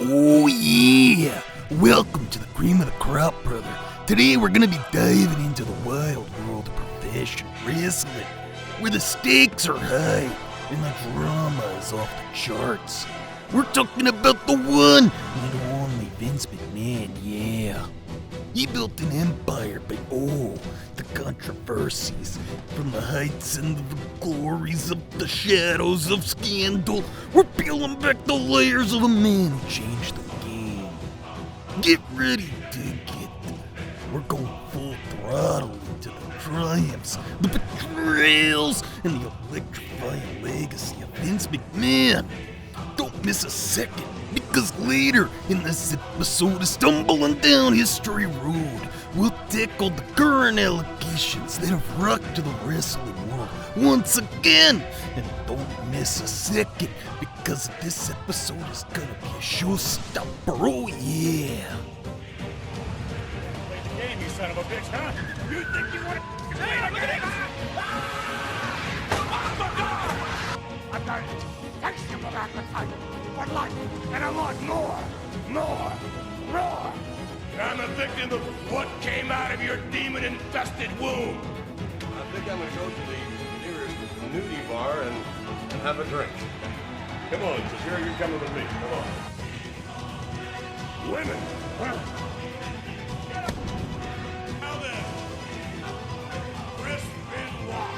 Oh yeah! Welcome to the cream of the crop, brother. Today we're gonna be diving into the wild world of professional wrestling, where the stakes are high and the drama is off the charts. We're talking about the one and only Vince McMahon, yeah. He built an empire by, the controversies, from the heights and the glories of the shadows of scandal. We're peeling back the layers of a man who changed the game. Get ready to get. We're going full throttle into the triumphs, the betrayals, and the electrifying legacy of Vince McMahon. Don't miss a second, because later in this episode of Stumbling Down History Road, we'll tackle the current allegations that have rocked the wrestling world once again. And don't miss a second, because this episode is gonna be a showstopper, oh yeah. Play the game, you son of a bitch, huh? You think you want to play the game? I've got insatiable appetite for life, and I want more. I'm a victim of what came out of your demon-infested womb. I think I'm gonna go to the nearest nudie bar and have a drink. Come on, Shakira, you're coming with me. Come on. Women. Well. Now then, Chris Benoit.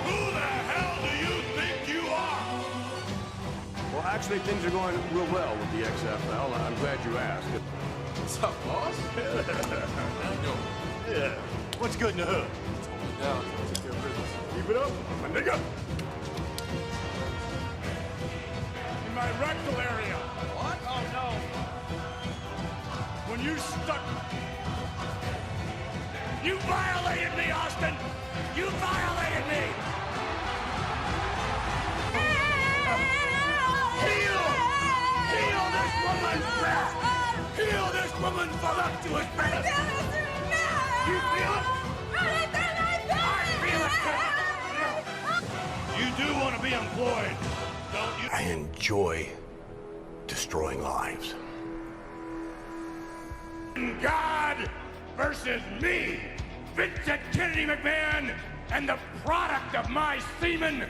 Who the hell do you think you are? Well, actually, things are going real well with the XFL. I'm glad you asked. What's up, boss? How you doing? Yeah. What's good in the hood? It's holding down. Take care of business. Keep it up, my nigga. In my rectal area. What? Oh, no. When you stuck... You violated me, Austin! You violated me! Heal this woman's breath! Heal this woman's voluptuous breath! You feel it? I feel it! You do want to be employed, don't you? I enjoy destroying lives. God versus me, Vincent Kennedy McMahon, and the product of my semen,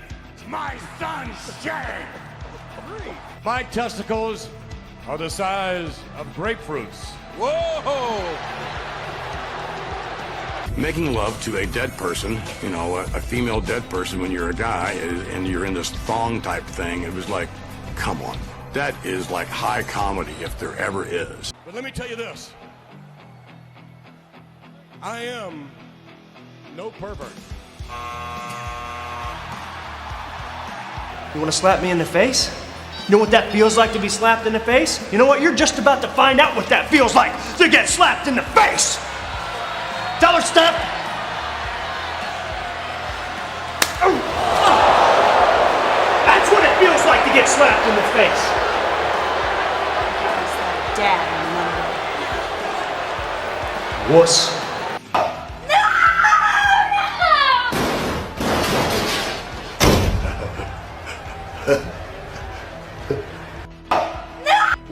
my son Shane. My testicles are the size of grapefruits. Whoa! Making love to a dead person, you know, a female dead person when you're a guy and you're in this thong type thing, it was like, come on. That is like high comedy if there ever is. But let me tell you this. I am no pervert. You want to slap me in the face? You know what that feels like to be slapped in the face? You know what? You're just about to find out what that feels like to get slapped in the face! Tell her, Steph! That's what it feels like to get slapped in the face! Dad, Wuss.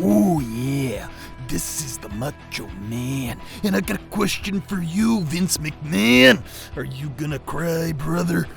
Oh yeah, this is the Macho Man, and I got a question for you, Vince McMahon. Are you gonna cry, brother?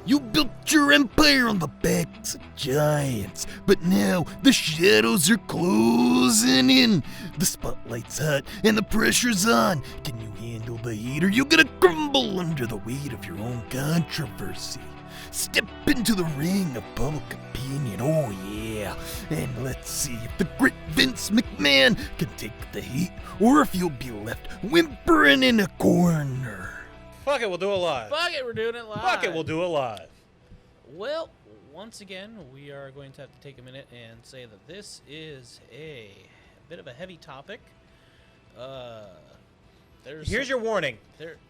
You built your empire on the backs of giants, but now the shadows are closing in. The spotlight's hot and the pressure's on. Can you handle the heat, or you gonna crumble under the weight of your own controversy? Step into the ring of public opinion, oh yeah, and let's see if the great Vince McMahon can take the heat, or if you'll be left whimpering in a corner. Fuck it, we'll do it live. Fuck it, we're doing it live. Fuck it, we'll do it live. Well, once again, we are going to have to take a minute and say that this is a bit of a heavy topic. Here's your warning.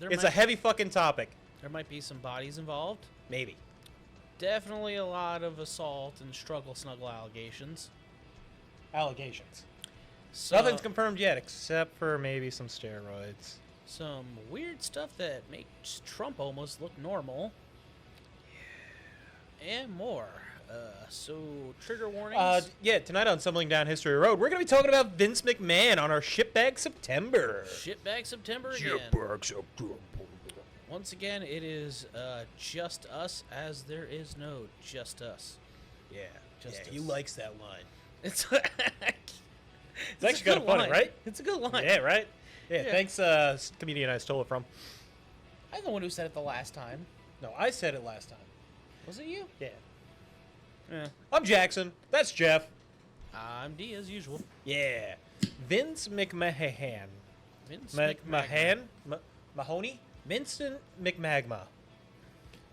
It's a heavy fucking topic. There might be some bodies involved. Maybe. Definitely a lot of assault and snuggle allegations. Allegations. So, Nothing's confirmed yet, except for maybe some steroids. some weird stuff that makes Trump almost look normal. And more. So trigger warnings. Yeah, tonight on Stumbling Down History Road, we're going to be talking about Vince McMahon on our Shitbag September. Shitbag September again. Once again, it is just us, as there is no just us. Yeah, Just he us. likes that line. It's It's actually kind of funny, right? It's a good line. Yeah, right? Yeah, Yeah. thanks, comedian I stole it from. I'm the one who said it the last time. No, I said it last time. Was it you? Yeah. Yeah. I'm Jackson. That's Jeff. I'm D as usual. Yeah. Vince McMahon. Vince McMahon? Mahoney? Vincent McMagma.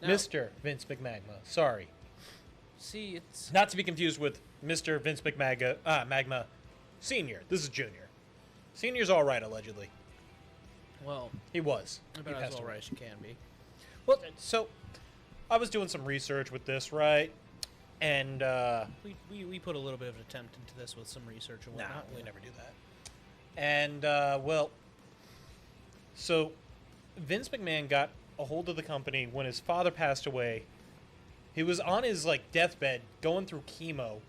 Now, Mr. Vince McMagma. Sorry. See, it's Not to be confused with Mr. Vince Magma Senior. This is Junior. Senior's all right, allegedly. well, He was. He about as passed all away. right as you can be. Well, so I was doing some research with this, right? And We put a little bit of an attempt into this with some research and nah, whatnot. we never do that. And well, so Vince McMahon got a hold of the company when his father passed away. He was on his like deathbed, going through chemo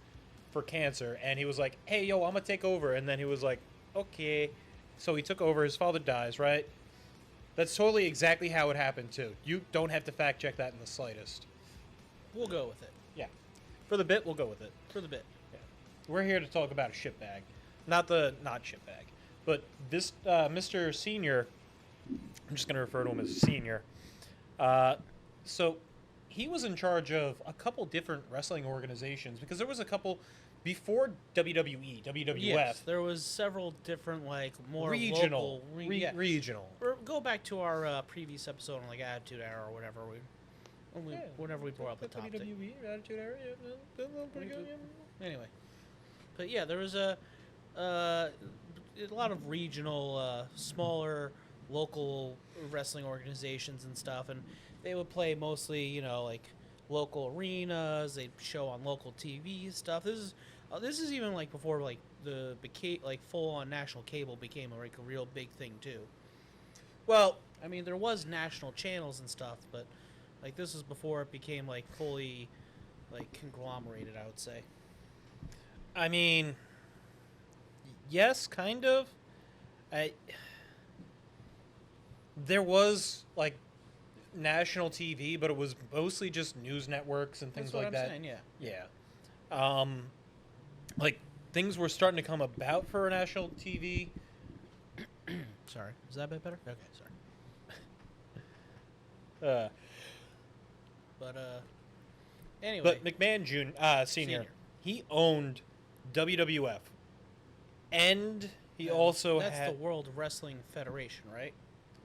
for cancer, and he was like, "Hey, yo, I'm gonna take over." And then he was like, "Okay." So he took over. His father dies, right? That's totally exactly how it happened too. You don't have to fact check that in the slightest. We'll go with it. Yeah, for the bit, we'll go with it. For the bit. Yeah. We're here to talk about a shitbag, not shitbag, but this Mr. Senior. I'm just gonna refer to him as Senior. So he was in charge of a couple different wrestling organizations because there was a couple before WWE, WWF, Yes, there was several different, like, more regional, local... yeah. regional. Go back to our previous episode on, like, Attitude Era or whatever. Whenever we brought up the topic. WWE Attitude Era, yeah, that's pretty good. Yeah. Anyway. But, yeah, there was a lot of regional, smaller, local wrestling organizations and stuff, and they would play mostly, you know, like, local arenas. They'd show on local TV stuff. This is even, like, before, like, full-on national cable became, like, a real big thing, too. Well, I mean, there was national channels and stuff, but, like, this was before it became, like, fully, like, conglomerated, I would say. I mean, yes, kind of. There was like national TV, but it was mostly just news networks and things That's what like I'm that. saying, yeah. Yeah. Like things were starting to come about for national TV. Sorry. Is that a bit better? Okay, sorry. Anyway. But McMahon Senior, he owned WWF, and he also That's had the World Wrestling Federation, right?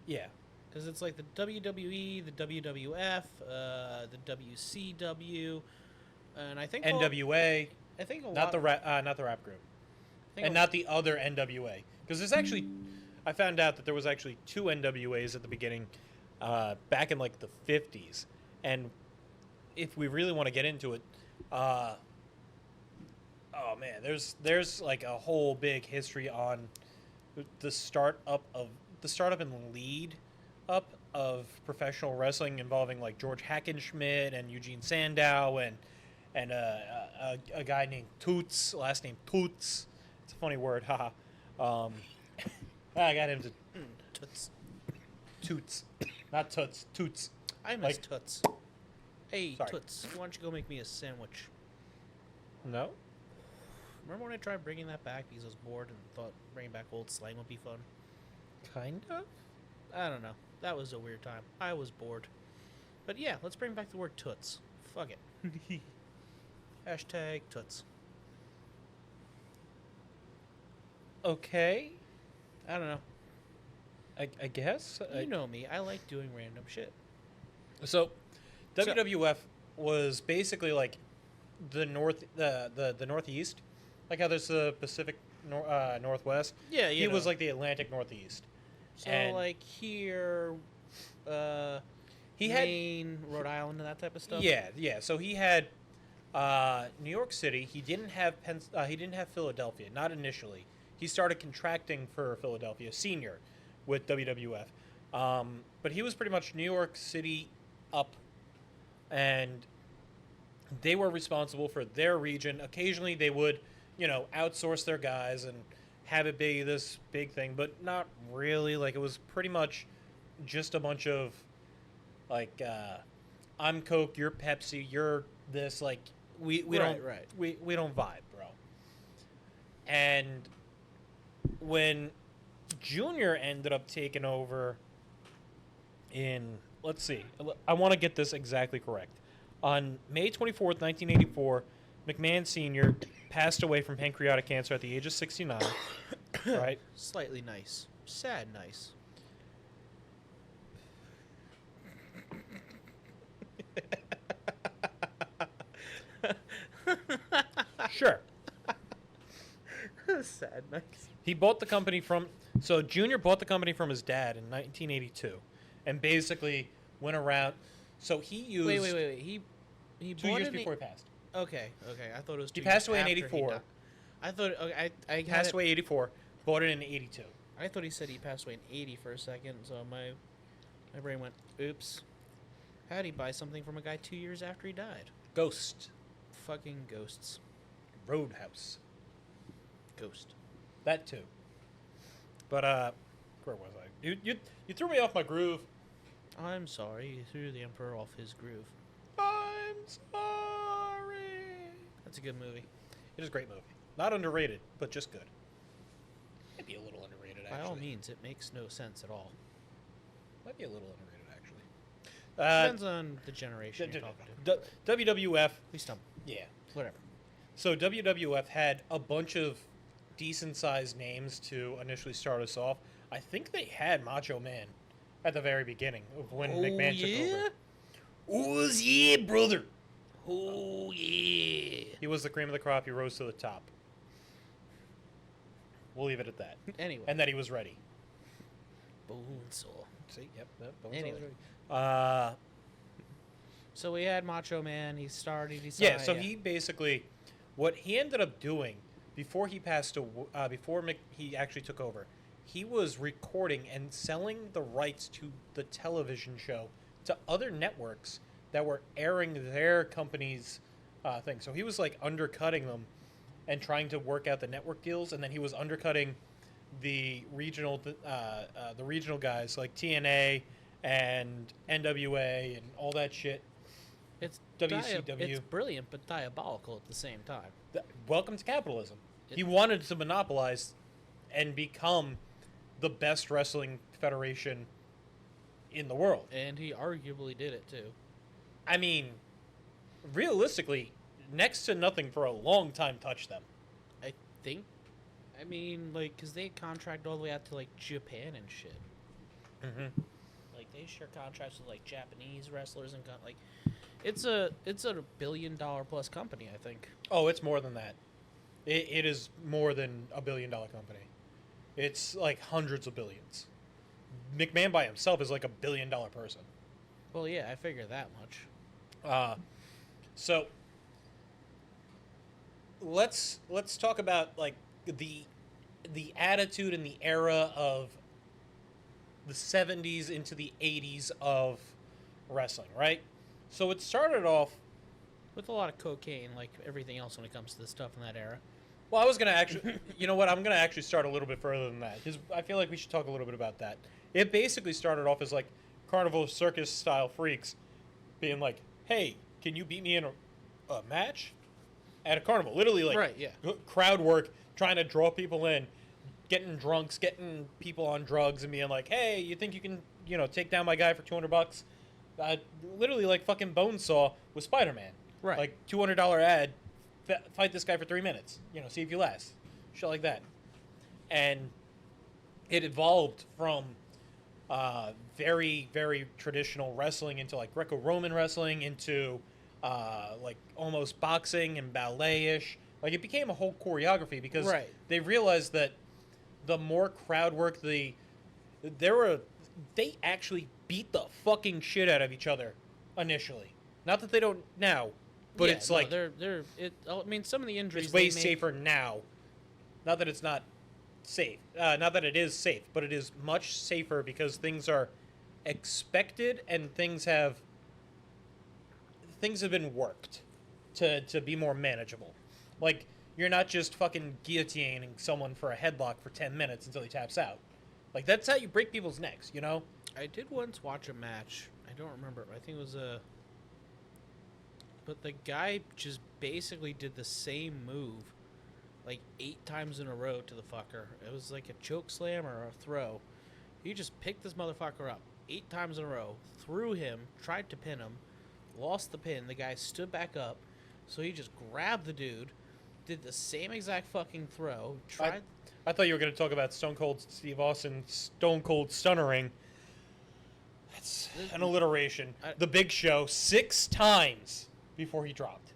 yeah. Because it's like the WWE, the WWF, the WCW, and I think NWA, I think a not lot, the not the rap group. I think And not the other NWA, because there's actually, I found out that there was actually two NWAs at the beginning, back in like the 50s, and if we really want to get into it, oh man, there's like a whole big history on the startup and lead up of professional wrestling involving like George Hackenschmidt and Eugene Sandow and a guy named Toots, last name Toots. It's a funny word, haha. I got him to Toots. Toots, not Toots, Toots. I miss Like- Toots. Hey, Sorry. Toots, why don't you go make me a sandwich? No, Remember when I tried bringing that back because I was bored and thought bringing back old slang would be fun? kind of. I don't know. That was a weird time. I was bored. But yeah, let's bring back the word toots. Fuck it. Hashtag toots. Okay, I don't know. I guess. You know me. I like doing random shit. So, WWF was basically like the Northeast, like how there's the Pacific Northwest. Yeah, he was like the Atlantic Northeast. So and like here, he had Maine, Rhode Island, and that type of stuff. yeah. So he had New York City. He didn't have he didn't have Philadelphia, not initially. He started contracting for Philadelphia Senior with WWF, but he was pretty much New York City up, and they were responsible for their region. Occasionally they would, outsource their guys and have it be this big thing, but not really. Like, it was pretty much just a bunch of, like, I'm Coke, you're Pepsi, you're this. Like, we don't we don't vibe, bro. And when Junior ended up taking over in, let's see, I want to get this exactly correct. On May 24th, 1984, McMahon Sr. passed away from pancreatic cancer at the age of 69. Right? Slightly nice. Sad nice. Sure. Sad nice. He bought the company from, so Junior bought the company from his dad in 1982 and basically went around, so he used... Wait. He 2 bought years it before he passed. Okay. I thought it was. He 2 passed years away in after he 84. died. I thought. Okay, I had Passed it- away 84, bought it in 82. I thought he said he passed away in 80 for a second, so my brain went, oops. How'd he buy something from a guy 2 years after he died? Ghost. Fucking ghosts. Roadhouse. Ghost. That too. But, where was I? You threw me off my groove. I'm sorry, you threw the Emperor off his groove. I'm sorry. That's a good movie. It is a great movie. Not underrated, but just good. Maybe a little underrated, actually. By all means, it makes no sense at all. Might be a little underrated, actually. Depends on the generation you're talking to. WWF, We stumble. yeah. Whatever. So WWF had a bunch of decent-sized names to initially start us off. I think they had Macho Man at the very beginning of when McMahon took over. Oh, yeah, brother. Oh, yeah. He was the cream of the crop. He rose to the top. We'll leave it at that. Anyway. And that he was ready. Bonesaw. See, yep. Anyway. Ready. So we had Macho Man. He started. He started. Yeah, so he basically, what he ended up doing before he passed away, he actually took over, he was recording and selling the rights to the television show to other networks that were airing their company's thing. So he was like undercutting them and trying to work out the network deals, and then he was undercutting the regional guys like TNA and NWA and all that shit. It's WCW. It's brilliant, but diabolical at the same time. Welcome to capitalism. He wanted to monopolize and become the best wrestling federation in the world. And he arguably did it too. I mean, realistically, next to nothing for a long time touched them. I think. I mean, like, because they contract all the way out to, like, Japan and shit. Mm-hmm. Like, they share contracts with, like, Japanese wrestlers and, like, it's a $1 billion plus company, I think. Oh, it's more than that. It is more than $1 billion company. It's like hundreds of billions. McMahon by himself is like $1 billion person. Well, yeah, I figure that much. So let's talk about like the attitude and the era of the 70s into the 80s of wrestling, right? So it started off. With a lot of cocaine, like everything else when it comes to the stuff in that era. Well, I was going to actually, you know what? I'm going to actually start a little bit further than that because I feel like we should talk a little bit about that. It basically started off as like carnival circus style freaks being like, hey, can you beat me in a match at a carnival? Literally like Right, yeah. Crowd work, trying to draw people in, getting drunks, getting people on drugs and being like, hey, you think you can, take down my guy for $200? Literally like fucking Bonesaw with Spider-Man. Right. Like $200 ad, fight this guy for 3 minutes. See if you last. Shit like that. And it evolved from very, very traditional wrestling into like Greco-Roman wrestling into like almost boxing and ballet-ish. Like it became a whole choreography because Right. they realized that the more crowd work, they actually beat the fucking shit out of each other initially. Not that they don't now. But Yeah, it's no, like I mean, some of the injuries. it's way they make- safer now. Not that it's not safe. Not that it is safe, but it is much safer because things are expected and things have been worked. to be more manageable. Like, you're not just fucking guillotining someone for a headlock for 10 minutes until he taps out. Like, that's how you break people's necks, you know? I did once watch a match. I don't remember. I think it was a... But the guy just basically did the same move like 8 times in a row to the fucker. It was like a choke slam or a throw. He just picked this motherfucker up 8 times in a row, threw him, tried to pin him, lost the pin. The guy stood back up, so he just grabbed the dude, did the same exact fucking throw, tried... I thought you were going to talk about Stone Cold Steve Austin's Stone Cold Stunnering. That's an alliteration. The Big Show 6 times before he dropped.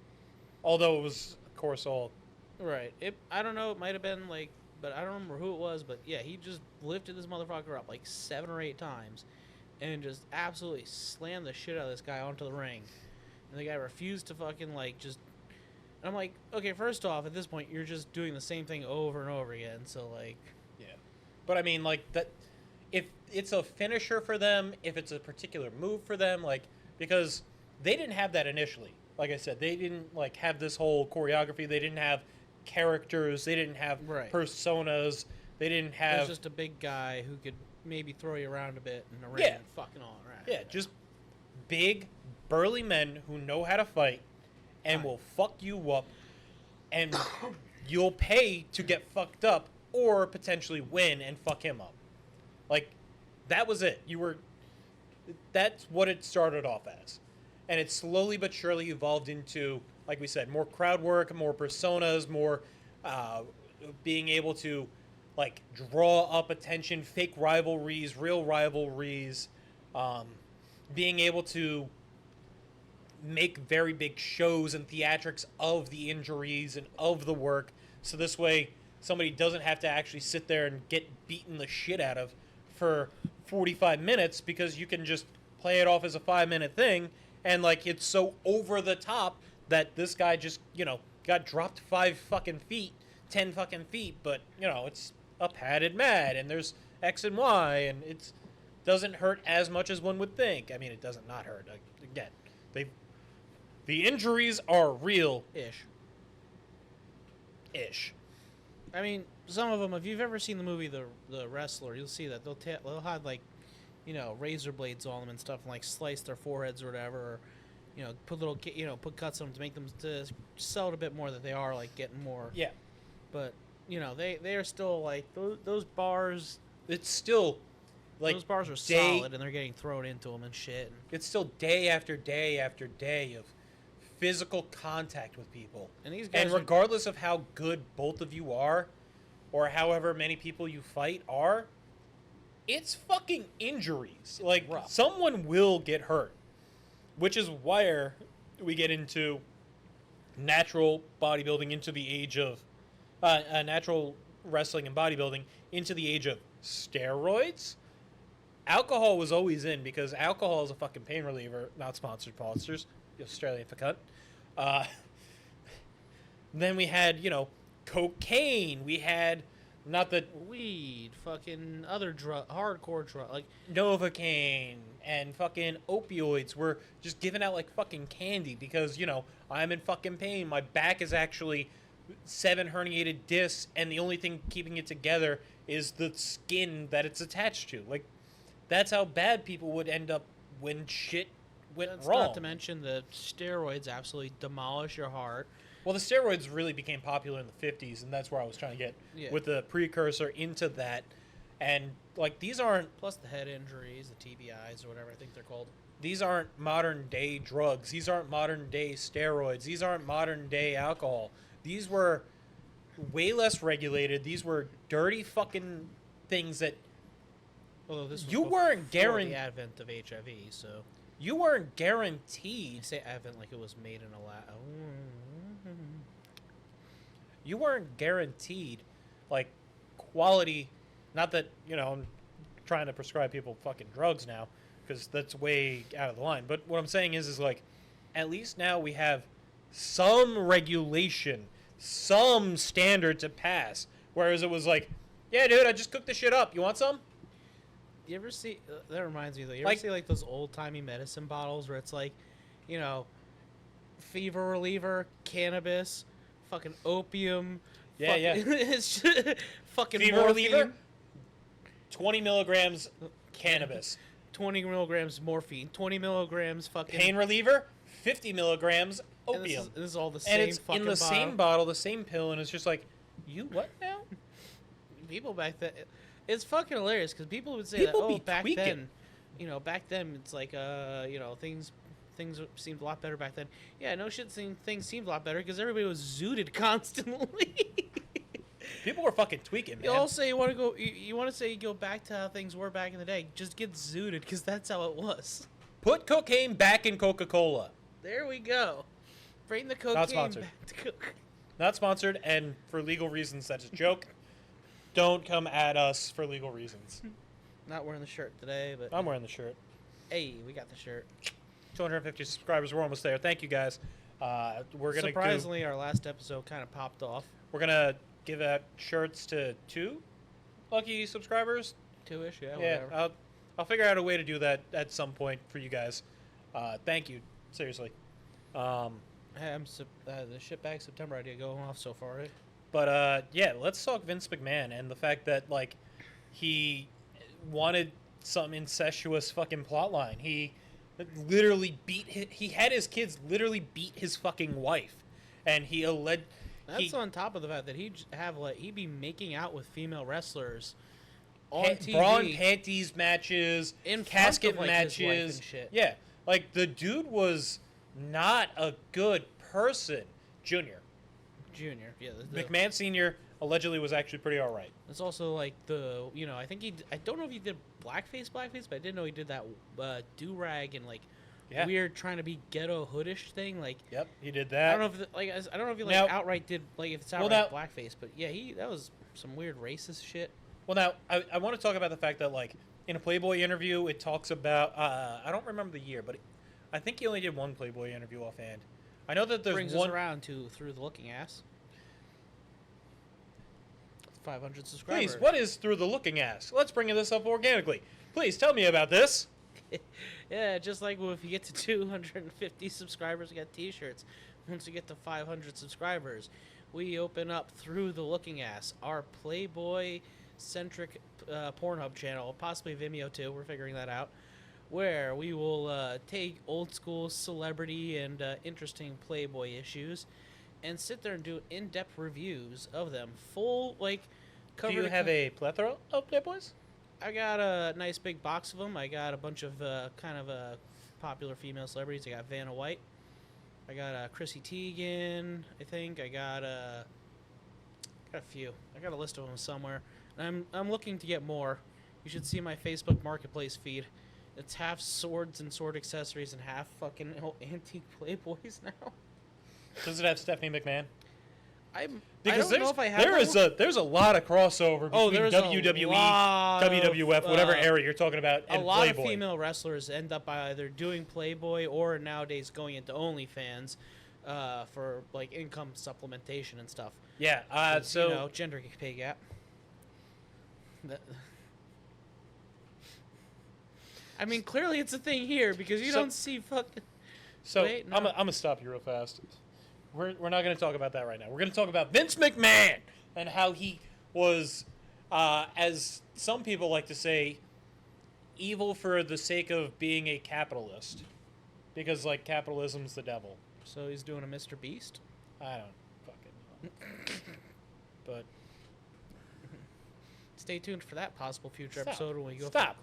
Although it was, of course, all... Right. I don't know, it might have been like... But I don't remember who it was, but yeah, he just lifted this motherfucker up like 7 or 8 times and just absolutely slammed the shit out of this guy onto the ring. And the guy refused to fucking, like, just... And I'm like, okay, first off, at this point, you're just doing the same thing over and over again, so, like... Yeah. But, I mean, like, that... If it's a finisher for them, if it's a particular move for them, like... Because they didn't have that initially. Like I said, they didn't, like, have this whole choreography. They didn't have characters. They didn't have personas. They didn't have... There's just a big guy who could maybe throw you around a bit in the ring and fucking all around. Yeah, just big, burly men who know how to fight and will fuck you up, and you'll pay to get fucked up or potentially win and fuck him up. Like, that was it. That's what it started off as. And it slowly but surely evolved into, like we said, more crowd work, more personas, more being able to, like, draw up attention, fake rivalries, real rivalries, being able to make very big shows and theatrics of the injuries and of the work, so this way somebody doesn't have to actually sit there and get beaten the shit out of for 45 minutes, because you can just play it off as a 5-minute thing, and, like, it's so over the top that this guy just, got dropped 5 fucking feet, 10 fucking feet, but, it's a padded mat, and there's X and Y, and it doesn't hurt as much as one would think. I mean, it doesn't not hurt. Again, the injuries are real-ish. I mean, some of them, if you've ever seen the movie The Wrestler, you'll see that they'll have, like, razor blades on them and stuff, and, like, slice their foreheads or whatever, or, put put cuts on them to make them to sell it a bit more, that they are, like, getting more. Yeah. But, they are still, like, those bars. It's still, like, those bars are solid, and they're getting thrown into them and shit. It's still day after day after day of physical contact with people. And these guys, regardless of how good both of you are, or however many people you fight are, it's fucking injuries. Like, someone will get hurt, which is where we get into natural bodybuilding, into the age of natural wrestling and bodybuilding, into the age of steroids. Alcohol was always in, because alcohol is a fucking pain reliever. Not sponsored, Foster's, Australian for cunt. Then we had, cocaine. We had, not that... weed, fucking other hardcore drug, like... Novocaine and fucking opioids were just giving out like fucking candy, because, I'm in fucking pain. My back is actually 7 herniated discs, and the only thing keeping it together is the skin that it's attached to. Like, that's how bad people would end up when shit went wrong. Not to mention the steroids absolutely demolish your heart. Well, the steroids really became popular in the 50s, and that's where I was trying to get with the precursor into that. And, like, these aren't... Plus the head injuries, the TBIs, or whatever I think they're called. These aren't modern-day drugs. These aren't modern-day steroids. These aren't modern-day alcohol. These were way less regulated. These were dirty fucking things that... Although this was you weren't guaranteed... the advent of HIV, so... You weren't guaranteed... I say advent like it was made in a lab. You weren't guaranteed, like, quality... Not that, I'm trying to prescribe people fucking drugs now, because that's way out of the line. But what I'm saying is like, at least now we have some regulation, some standard to pass. Whereas it was like, yeah, dude, I just cooked this shit up. You want some? You ever see... that reminds me, though. You ever see, like, those old-timey medicine bottles where it's like, fever reliever, cannabis, fucking opium. Yeah, fucking, yeah. It's just fucking Fever morphine, reliever, 20 milligrams cannabis. 20 milligrams morphine, 20 milligrams fucking Pain reliever, 50 milligrams and opium. This is all the same And it's fucking in the bottle. same bottle, the same pill, and it's just like, you what now? People back then, it's fucking hilarious because people would say People that, be oh, back tweaking. then, back then it's like, things seemed a lot better back then. Yeah, no shit, things seemed a lot better because everybody was zooted constantly. People were fucking tweaking, man. You all say you want to go, you want to say you go back to how things were back in the day. Just get zooted because that's how it was. Put cocaine back in Coca-Cola. There we go. Bring the cocaine sponsored. back to Coke. Not sponsored, and for legal reasons, that's a joke. Don't come at us for legal reasons. Not wearing the shirt today, but I'm wearing the shirt. hey, we got the shirt. 250 subscribers. We're almost there. Thank you, guys. We're gonna Surprisingly, our last episode kind of popped off. we're gonna give out shirts to 2 lucky subscribers. 2-ish, yeah, Yeah, whatever. I'll figure out a way to do that at some point for you guys. Thank you, seriously. Hey, the shitbag September idea going off so far, right? But yeah, let's talk Vince McMahon and the fact that like he wanted some incestuous fucking plotline. He literally he had his kids literally beat his fucking wife, and he alleged. That's on top of the fact that he'd be making out with female wrestlers on TV. Braun panties matches, In front casket of, like, his wife matches. and shit. Yeah, like the dude was not a good person. Junior Junior, yeah. The, McMahon Senior allegedly was actually pretty all right. It's also like I think I don't know if he did blackface, but I didn't know he did that do-rag and like Yeah. weird trying to be ghetto hoodish thing. Like Yep, he did I that. don't know if I don't know if he like Now- outright did like if it's Well, outright now- blackface, but yeah, that was some weird racist shit. Well, now I want to talk about the fact that like in a Playboy interview, it talks about I don't remember the year, but I think he only did one Playboy interview offhand. I know that there's Brings one. us around to Through the Looking Ass. 500 subscribers. Please, what is Through the Looking Ass? Let's bring this up organically. Please tell me about this. Yeah, just like if you get to 250 subscribers, we got T-shirts. Once we get to 500 subscribers, we open up Through the Looking Ass, our Playboy-centric Pornhub channel, possibly Vimeo too. We're figuring that out. Where we will take old school celebrity and interesting Playboy issues, and sit there and do in-depth reviews of them. Full Do cover. you to have a plethora of Playboys? I got a nice big box of them. I got a bunch of popular female celebrities. I got Vanna White. I got Chrissy Teigen. I think I got a few. I got a list of them somewhere. And I'm looking to get more. You should see my Facebook Marketplace feed. It's half swords and sword accessories and half fucking antique Playboys now. Does it have Stephanie McMahon? I Because don't know if I have there's a lot of crossover between there's a WWE, lot of, WWF, whatever area you're talking about, a and lot Playboy. of female wrestlers end up either doing Playboy or nowadays going into OnlyFans for like income supplementation and stuff. Yeah. 'Cause, So gender pay gap. I mean, clearly it's a thing here because you So- don't see fucking. So Wait, no. I'm gonna stop you real fast. We're not gonna talk about that right now. We're gonna talk about Vince McMahon and how he was, as some people like to say, evil for the sake of being a capitalist, because like capitalism's the devil. So he's doing a Mr. Beast. I don't fucking know. But Stay tuned for that possible future stop. episode when we go. Stop.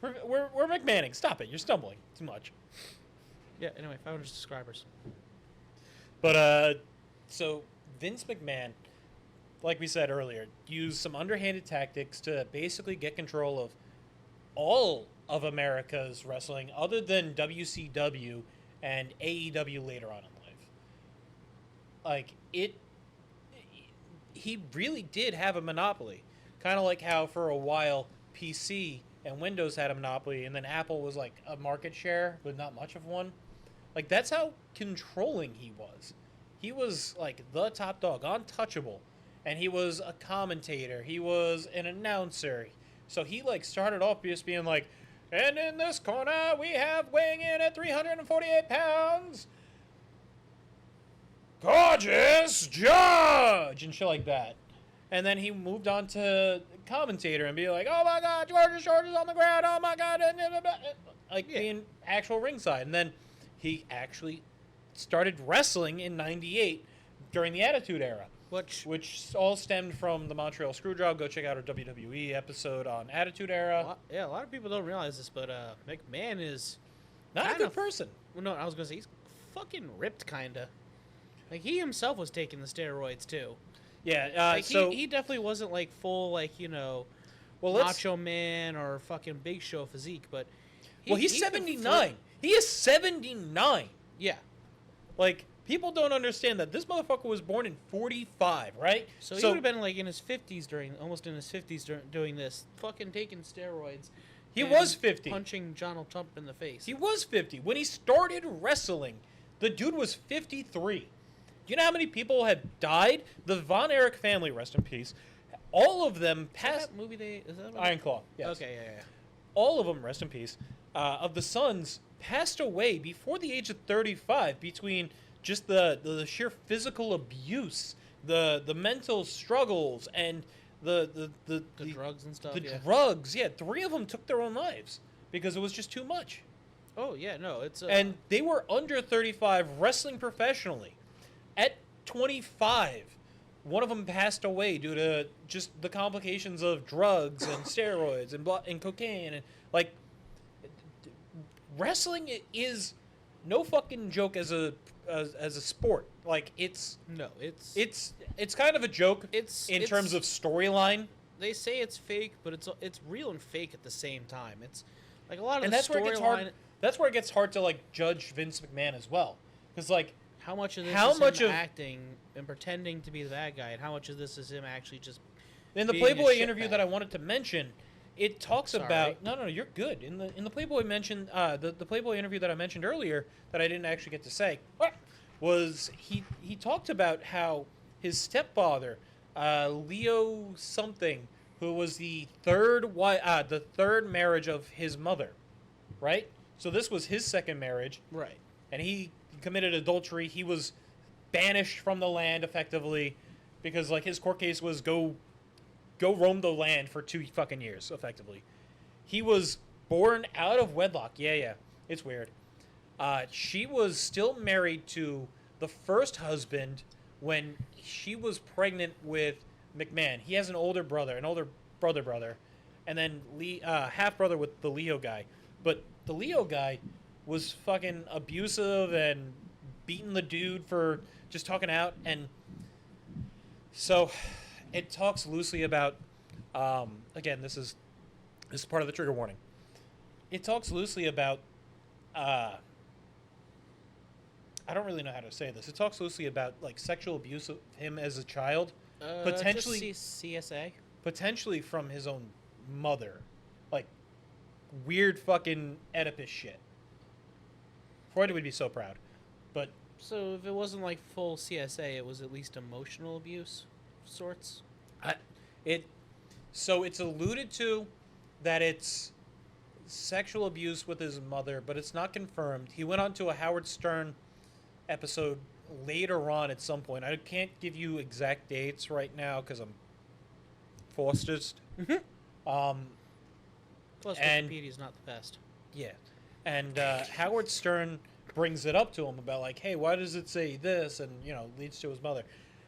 We're McMahonning. Stop it. You're stumbling too much. Yeah. Anyway, 500 subscribers. But so Vince McMahon, like we said earlier, used some underhanded tactics to basically get control of all of America's wrestling, other than WCW and AEW later on in life. Like he really did have a monopoly, kind of like how for a while PC and Windows had a monopoly, and then Apple was like a market share, but not much of one. Like, that's how controlling he was. He was, like, the top dog, untouchable. And he was a commentator. He was an announcer. So he, like, started off just being like, and in this corner, we have weighing in at 348 pounds, gorgeous judge and shit like that. And then he moved on to commentator and be like, oh my God, George is on the ground. Oh my God. Like being actual ringside. And then he actually started wrestling in 98 during the Attitude Era. Which all stemmed from the Montreal Screwjob. Go check out our WWE episode on Attitude Era. A lot of people don't realize this, but McMahon is Not a kind good of- person. Well, no, I was gonna say he's fucking ripped, kinda. Like he himself was taking the steroids too. Yeah, Like so he definitely wasn't like full well, let's, Macho Man or fucking Big Show physique, but he's he 79. He is 79. Yeah. Like, people don't understand that this motherfucker was born in 45, right? So he would have been like in his 50s almost in his 50s doing this, fucking taking steroids. He and was 50. punching Donald Trump in the face. He was 50. When he started wrestling, the dude was 53. You know how many people have died? The Von Erich family, rest in peace, all of them Is passed... that movie they is that Iron Claw, yes. Okay, yeah. All of them, rest in peace, of the sons passed away before the age of 35 between just the sheer physical abuse, the mental struggles, and the drugs and stuff. The yeah. drugs, yeah. 3 of them took their own lives because it was just too much. Oh yeah, no, it's And they were under 35 wrestling professionally. At 25, one of them passed away due to just the complications of drugs and steroids and cocaine and like wrestling is no fucking joke as a sport. Like it's kind of a joke in terms of storyline. They say it's fake, but it's real and fake at the same time. It's like a lot of And the that's where it gets hard. storyline. That's where it gets hard to like judge Vince McMahon as well, because like How much of this How is much him of- acting and pretending to be the bad guy, and how much of this is him actually just in the being a Playboy interview shitbag? that I wanted to mention, it talks Sorry. about no, you're good. In the Playboy mention, the Playboy interview that I mentioned earlier that I didn't actually get to say was he talked about how his stepfather, Leo something, who was the third marriage of his mother, right? So this was his second marriage, right. and he committed adultery. He was banished from the land effectively because like his court case was go roam the land for 2 fucking years effectively. He was born out of wedlock. Yeah, it's weird. She was still married to the first husband when she was pregnant with McMahon. He has an older brother, and then half brother with the Leo guy. But the Leo guy was fucking abusive and beating the dude for just talking out. And so it talks loosely about, again, this is part of the trigger warning. It talks loosely about, I don't really know how to say this. It talks loosely about like sexual abuse of him as a child, potentially just CSA. potentially from his own mother, like weird fucking Oedipus shit. Freud would be so proud, but So if it wasn't like full CSA, it was at least emotional abuse, of sorts. So it's alluded to that it's sexual abuse with his mother, but it's not confirmed. He went on to a Howard Stern episode later on at some point. I can't give you exact dates right now because I'm forced. Plus, And- Wikipedia is not the best. Yeah. And Howard Stern brings it up to him about like, hey, why does it say this? And, leads to his mother.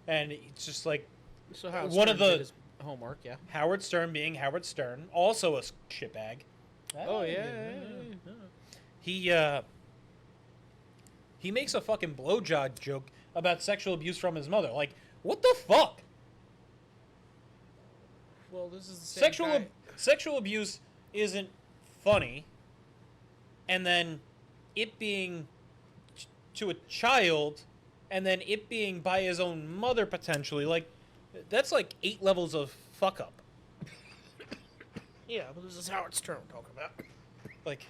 And it's just like So how One of the- his homework, yeah. Howard Stern being Howard Stern, also a shitbag. Oh yeah. He makes a fucking blowjob joke about sexual abuse from his mother. Like, what the fuck? Well, this is the same guy. Sexual abuse isn't funny, and then it being to a child, and then it being by his own mother potentially, like that's like 8 levels of fuck up. Yeah, but this is Howard Stern we're talking about. Like,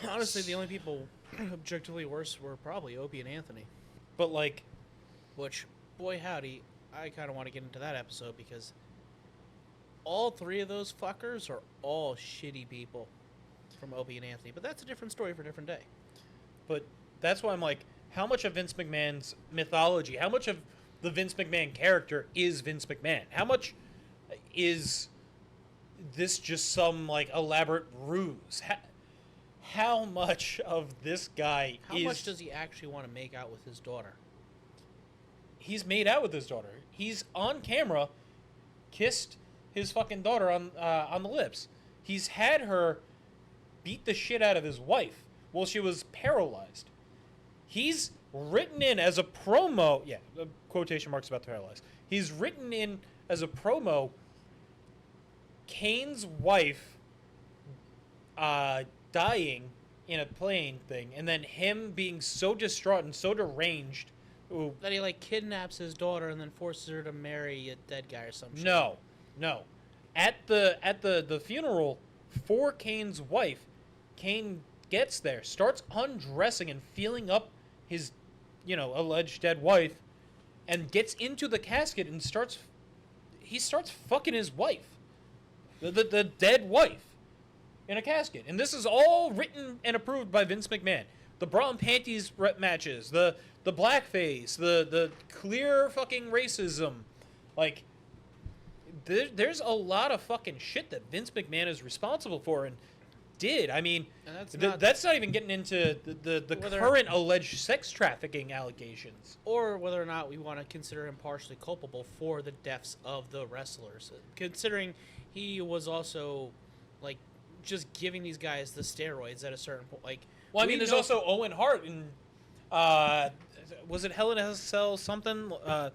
Honestly, the only people objectively worse were probably Opie and Anthony. but like, Which, boy howdy, I kind of want to get into that episode because all 3 of those fuckers are all shitty people from Opie and Anthony. But that's a different story for a different day. but that's why I'm like, how much of Vince McMahon's mythology, how much of the Vince McMahon character is Vince McMahon? How much is this just some like elaborate ruse? How much of this guy How much does he actually want to make out with his daughter? He's made out with his daughter. He's on camera, kissed his fucking daughter on the lips. He's had her beat the shit out of his wife while she was paralyzed. He's written in as a promo. Yeah, quotation marks about paralyzed. He's written in as a promo. Kane's wife dying in a plane thing, and then him being so distraught and so deranged. Ooh, That he like kidnaps his daughter and then forces her to marry a dead guy or some shit. no. At the funeral for Kane's wife, Kane gets there, starts undressing and feeling up his, alleged dead wife, and gets into the casket and starts fucking his wife, the dead wife, in a casket. And this is all written and approved by Vince McMahon. The bra and panties matches, the blackface, the clear fucking racism, like. There's a lot of fucking shit that Vince McMahon is responsible for and did. I mean, And that's not even getting into the Whether- current alleged sex trafficking allegations. Or whether or not we want to consider him partially culpable for the deaths of the wrestlers, considering he was also like just giving these guys the steroids at a certain point. Like, Well, I we mean, there's know- also Owen Hart and was it Hell in a Cell something? where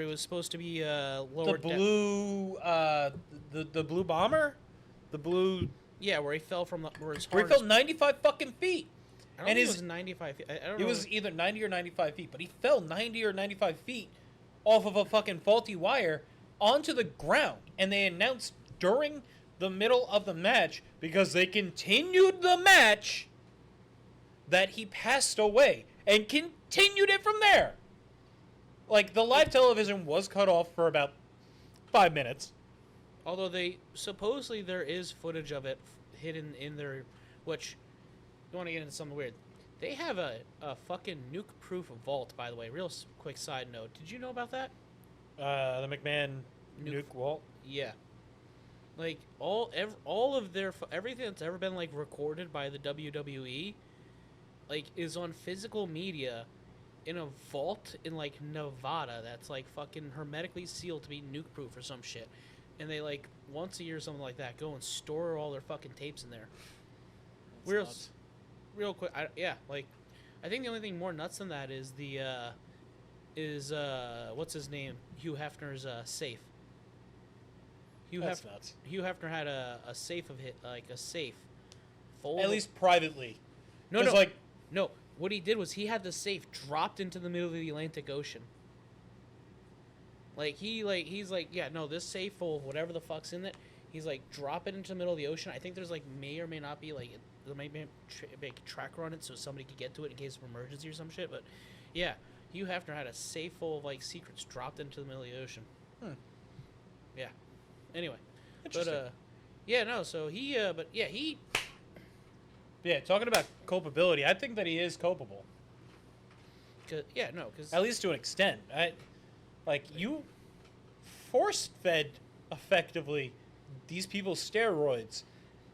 he was supposed to be The lowered. blue the blue bomber, the blue Where he fell from where his where he harness. fell 95 fucking feet. I don't and think his- it was 95 feet. I don't It know. was either 90 or 95 feet, but he fell 90 or 95 feet off of a fucking faulty wire onto the ground. And they announced during the middle of the match, because they continued the match, that he passed away and continued it from there. Like, the live television was cut off for about 5 minutes. Although supposedly there is footage of it hidden in their, which, you want to get into something weird. They have a fucking nuke-proof vault, by the way. Real quick side note. Did you know about that? The McMahon nuke wall. Yeah. Like, all of their, everything that's ever been, like, recorded by the WWE, like, is on physical media in a vault in, like, Nevada that's, like, fucking hermetically sealed to be nuke-proof or some shit. And they, like, once a year or something like that, go and store all their fucking tapes in there. Real quick, I think the only thing more nuts than that is what's his name? Hugh Hefner's safe. That's nuts. Hugh Hefner had a safe a safe. Full At least privately. no. 'Cause, like, No, what he did was he had the safe dropped into the middle of the Atlantic Ocean. He's like, yeah, no, this safe full of whatever the fuck's in it. He's like, drop it into the middle of the ocean. I think there's like may or may not be like there might be a tracker on it so somebody could get to it in case of emergency or some shit. But yeah, Hugh Hefner had a safe full of like secrets dropped into the middle of the ocean. Yeah. Anyway, Interesting. but yeah, no. So he, but yeah, he. Yeah, talking about culpability, I think that he is culpable. Because At least to an extent. You force-fed, effectively, these people steroids,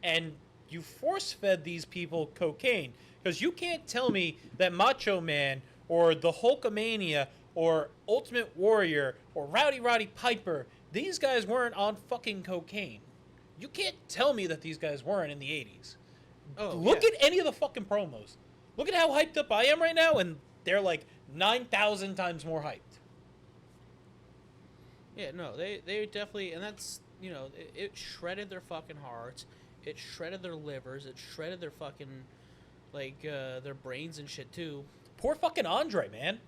and you force-fed these people cocaine. Because you can't tell me that Macho Man, or the Hulkamania, or Ultimate Warrior, or Rowdy Roddy Piper, these guys weren't on fucking cocaine. You can't tell me that these guys weren't in the 80s. Look at any of the fucking promos. Look at how hyped up I am right now, and they're like 9,000 times more hyped. Yeah, no, they definitely, and that's, it shredded their fucking hearts, it shredded their livers, it shredded their fucking, their brains and shit too. Poor fucking Andre, man.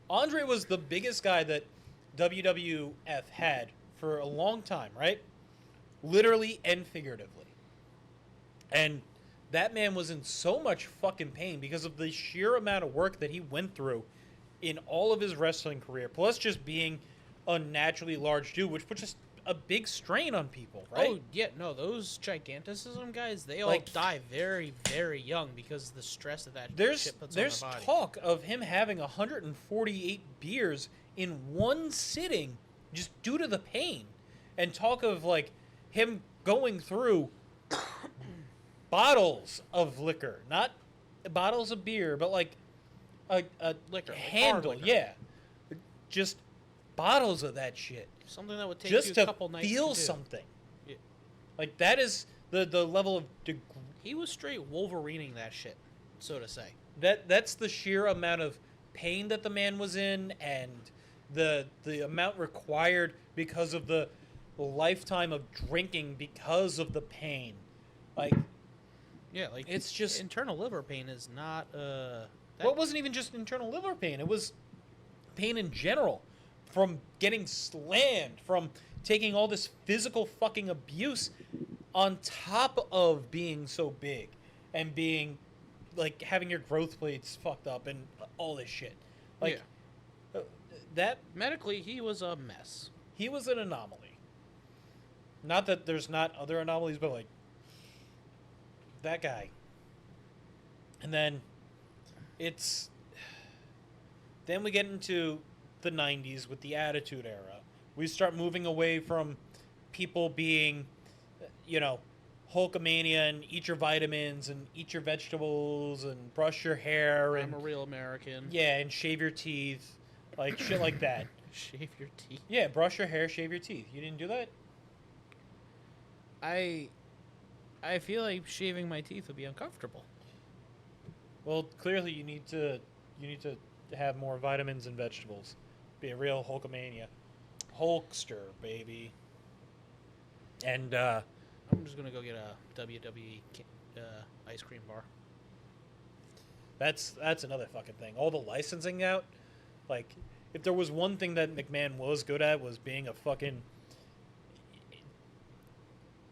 Andre was the biggest guy that WWF had for a long time, right? Literally and figuratively. And that man was in so much fucking pain because of the sheer amount of work that he went through in all of his wrestling career, plus just being a naturally large dude, which puts just a big strain on people, right? Oh yeah, no, those giganticism guys, they all Like- die very, very young because of the stress that There's shit puts there's on their body. talk of him having 148 beers in one sitting just due to the pain, and talk of like him going through bottles of liquor, not bottles of beer, but like a Liquor, like hard handle, liquor. yeah, just bottles of that shit, Something that would take just you a to couple nights feel to do. something. Yeah. Like that is the level of He was straight Wolverining that shit, so to say. that's the sheer amount of pain that the man was in, and the amount required because of the lifetime of drinking because of the pain. Like, Yeah, like It's just- internal liver pain is not that, well, it wasn't even just internal liver pain. It was pain in general, from getting slammed, from taking all this physical fucking abuse on top of being so big and being like having your growth plates fucked up and all this shit. Like that medically he was a mess. he was an anomaly. Not that there's not other anomalies, but like that guy. And then then we get into the 90s with the Attitude Era. We start moving away from people being, Hulkamania and eat your vitamins and eat your vegetables and brush your hair and I'm a real American. yeah, and shave your teeth, like shit like that. Shave your teeth. Yeah, brush your hair, shave your teeth. You didn't do that? I feel like shaving my teeth would be uncomfortable. Well, clearly you need to have more vitamins and vegetables. Be a real Hulkamania. Hulkster, baby. And I'm just gonna go get a WWE ice cream bar. that's another fucking thing. All the licensing out, like if there was one thing that McMahon was good at, was being a fucking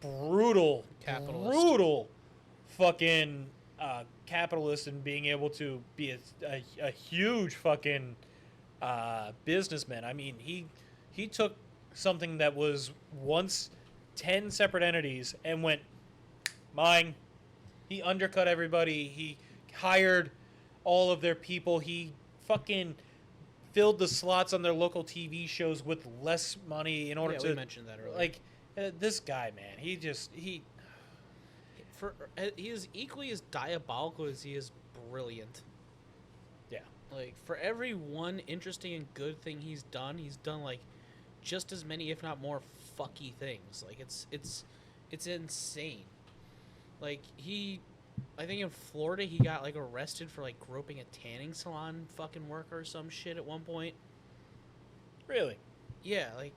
brutal Capitalist. fucking capitalist, and being able to be a huge fucking businessman. I mean, he took something that was once 10 separate entities and went mine. He undercut everybody. He hired all of their people. He fucking filled the slots on their local TV shows with less money in order Yeah, to we mentioned that earlier. like this guy, man. He He is equally as diabolical as he is brilliant. yeah. Like for every one interesting and good thing he's done like just as many, if not more, fucky things. Like it's insane. Like I think in Florida he got like arrested for like groping a tanning salon fucking worker or some shit at one point. Really. Yeah, like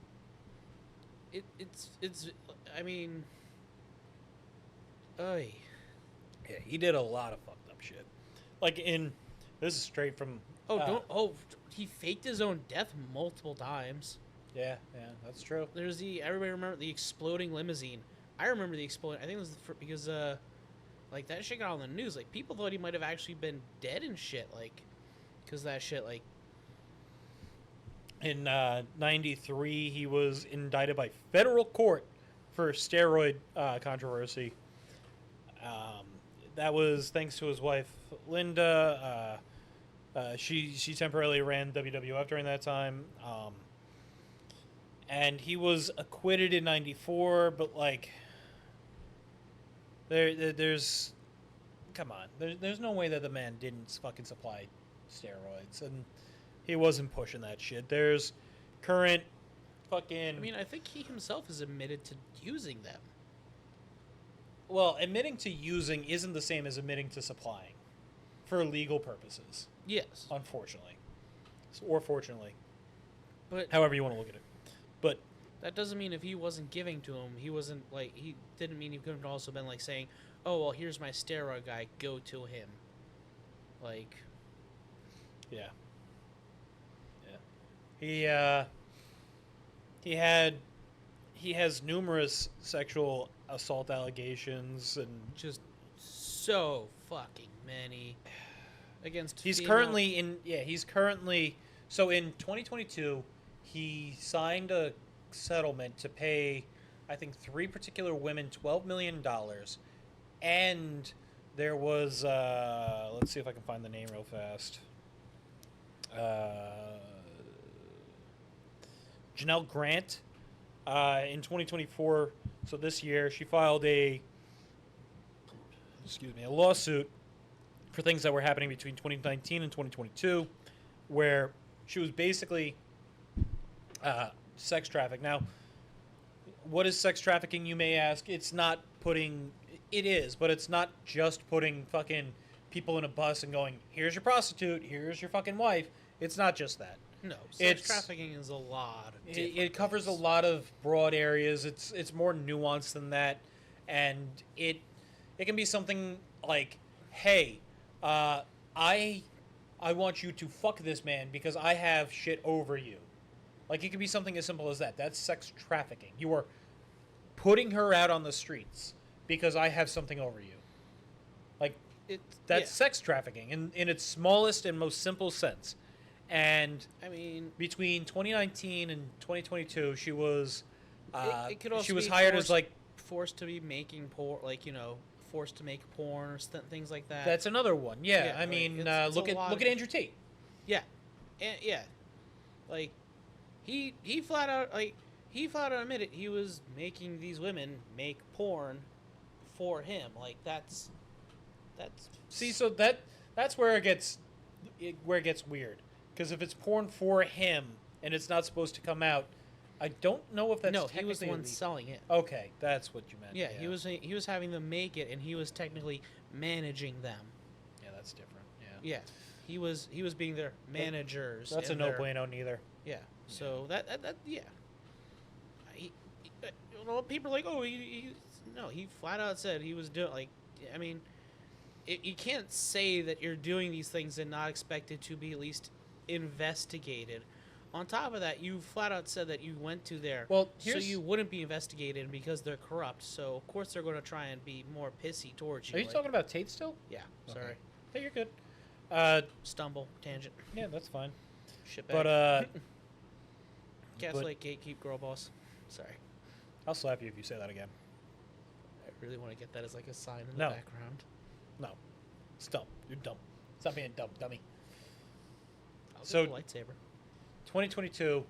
it's I mean, oy. Yeah, he did a lot of fucked up shit. Like this is straight from He faked his own death multiple times. yeah, that's true. There's everybody remember the exploding limousine. I remember the exploding. I think it was because like that shit got on the news. Like people thought he might have actually been dead and shit. Like, because that shit like. In 93, he was indicted by federal court for steroid controversy. That was thanks to his wife, Linda. She temporarily ran WWF during that time. And he was acquitted in 94, but like there's come on. There's no way that the man didn't fucking supply steroids, and he wasn't pushing that shit. There's current fucking I mean, I think he himself has admitted to using them. well, admitting to using isn't the same as admitting to supplying for legal purposes, Yes, unfortunately. Or fortunately. but However you want to look at it. But that doesn't mean if he wasn't giving to him, he wasn't like he didn't mean he couldn't have also been like saying, "Oh well, here's my steroid guy, go to him." Like, yeah. He has numerous sexual assault allegations, and just so fucking many against. he's female- currently so in 2022 he signed a settlement to pay, I think, 3 particular women $12 million. And there was, let's see if I can find the name real fast. Janelle Grant, in 2024, so this year, she filed a lawsuit for things that were happening between 2019 and 2022, where she was basically sex trafficked. Now, what is sex trafficking, you may ask? It is, but it's not just putting fucking people in a bus and going, here's your prostitute, here's your fucking wife. It's not just that. No, sex trafficking is a lot. It covers a lot of broad areas. It's more nuanced than that, and it can be something like, hey, I want you to fuck this man because I have shit over you. Like, it could be something as simple as that. That's sex trafficking. You are putting her out on the streets because I have something over you. Like, that's sex trafficking in its smallest and most simple sense. And I mean, between 2019 and 2022, she was it could also she was be hired as like forced to be making porn, like, you know, forced to make porn or things like that. that's another one. Yeah, I like, mean, it's look a lot at of- Andrew Tate. Yeah, and yeah, like he flat out admitted he was making these women make porn for him. Like that's See, so that's where it gets weird. Because if it's porn for him and it's not supposed to come out, I don't know if that's no, he was the technically one illegal. selling it. Okay, that's what you meant. Yeah, he was having them make it, and he was technically managing them. Yeah, that's different. Yeah, Yeah, he was being their managers. that's a and no their- bueno neither. Yeah. So that yeah. You know, people are like, oh, he flat out said he was doing, like, I mean, you can't say that you're doing these things and not expect it to be at least investigated. On top of that, you flat out said that you went to there, Well, so here's- you wouldn't be investigated because they're corrupt. So of course they're going to try and be more pissy towards you. Are you like- talking about Tate still? Yeah. Sorry. Okay. Hey, you're good. Stumble tangent. Yeah, that's fine. Shit. But Gaslight, gatekeep, girl boss. Sorry. I'll slap you if you say that again. I really want to get that as like a sign in the No. background. No, it's dumb. You're dumb. Stop being dumb, dummy. I'll So- get the lightsaber. 2022.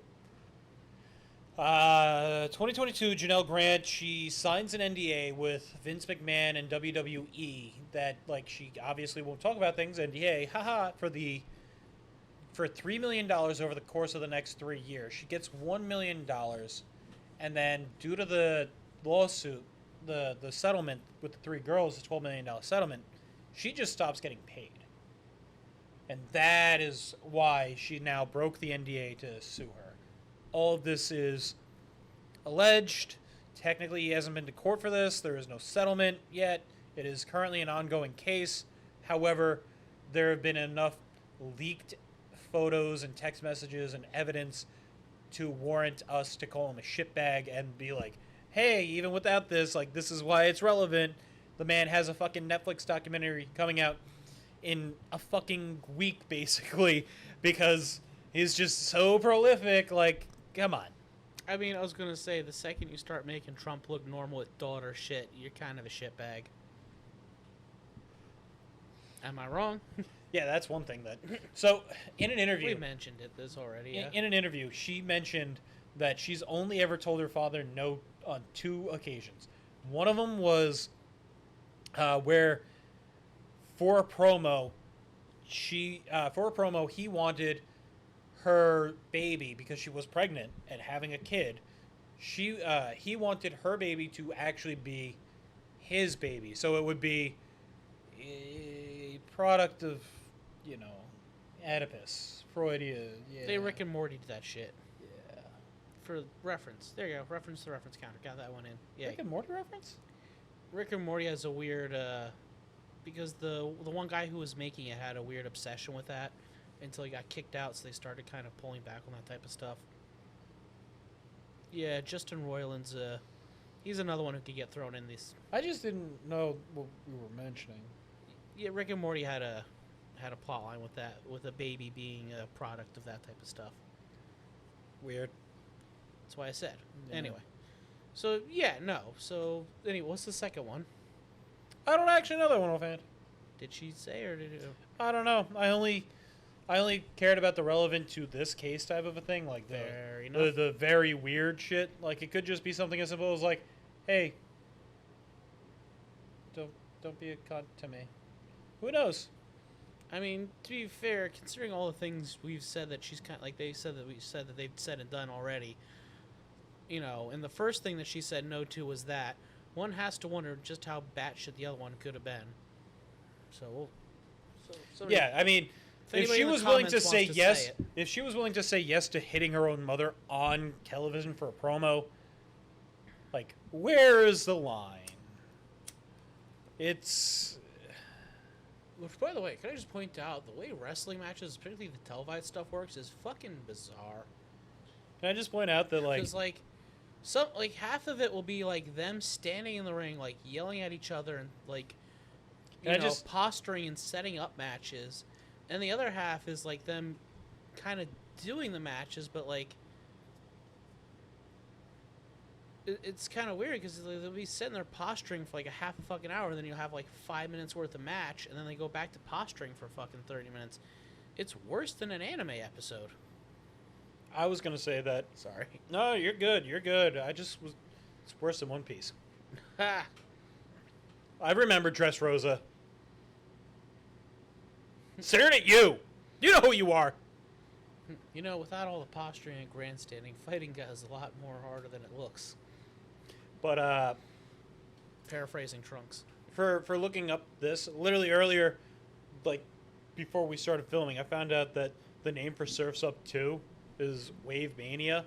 2022, Janelle Grant, she signs an NDA with Vince McMahon and WWE that, like, she obviously won't talk about things, NDA, haha, for $3 million over the course of the next 3 years. She gets $1 million, and then due to the lawsuit, the settlement with the 3 girls, the $12 million settlement, she just stops getting paid. And that is why she now broke the NDA to sue her. All of this is alleged. Technically, he hasn't been to court for this. There is no settlement yet. It is currently an ongoing case. However, there have been enough leaked photos and text messages and evidence to warrant us to call him a shitbag and be like, hey, even without this, like, this is why it's relevant. The man has a fucking Netflix documentary coming out in a fucking week, basically, because he's just so prolific. Like, come on. I mean, I was gonna say, the second you start making Trump look normal with daughter shit, you're kind of a shitbag. Am I wrong? Yeah, that's one thing that. So, in an interview, We mentioned this already. Yeah. in an interview, she mentioned that she's only ever told her father no on 2 occasions. One of them was where, for a promo, he wanted her baby, because she was pregnant and having a kid. He wanted her baby to actually be his baby, so it would be a product of, Oedipus, Freudia. Yeah. They Rick and Morty that shit. Yeah. For reference. There you go. Reference the reference counter. Got that one in. Yeah. Rick and Morty reference? Rick and Morty has a weird, because the one guy who was making it had a weird obsession with that until he got kicked out, so they started kind of pulling back on that type of stuff. Yeah, Justin Roiland's, he's another one who could get thrown in this. I just didn't know what we were mentioning. Yeah, Rick and Morty had a plot line with that, with a baby being a product of that type of stuff. Weird. That's why I said. Anyway. So, yeah, no. So, anyway, what's the second one? I don't actually know that one offhand. Did she say or did it? I don't know. I only cared about the relevant to this case type of a thing, like Fair the enough. the very weird shit. Like it could just be something as simple as like, hey, don't be a cunt to me. Who knows? I mean, to be fair, considering all the things we've said that she's kind of, like they said that we said that they've said and done already, you know, and the first thing that she said no to was that. One has to wonder just how batshit the other one could have been. So, Yeah, I mean, if anybody she in the was willing to comments say wants to yes, say it. if she was willing to say yes to hitting her own mother on television for a promo, like, where is the line? It's which, by the way, can I just point out the way wrestling matches, particularly the televised stuff, works is fucking bizarre. Can I just point out that like Because like half of it will be like them standing in the ring, like yelling at each other and like posturing and setting up matches, and the other half is like them kind of doing the matches, but like it's kind of weird because they'll be sitting there posturing for like a half a fucking hour, and then you'll have like 5 minutes worth of match, and then they go back to posturing for fucking 30 minutes. It's worse than an anime episode. I was gonna say that. Sorry. No, you're good. You're good. I just was. It's worse than One Piece. Ha! I remember Dressrosa. Staring at you. You know who you are. You know, without all the posturing and grandstanding, fighting is a lot more harder than it looks. But Paraphrasing Trunks. for looking up this, literally earlier, like before we started filming, I found out that the name for Surf's Up 2 is Wave Mania,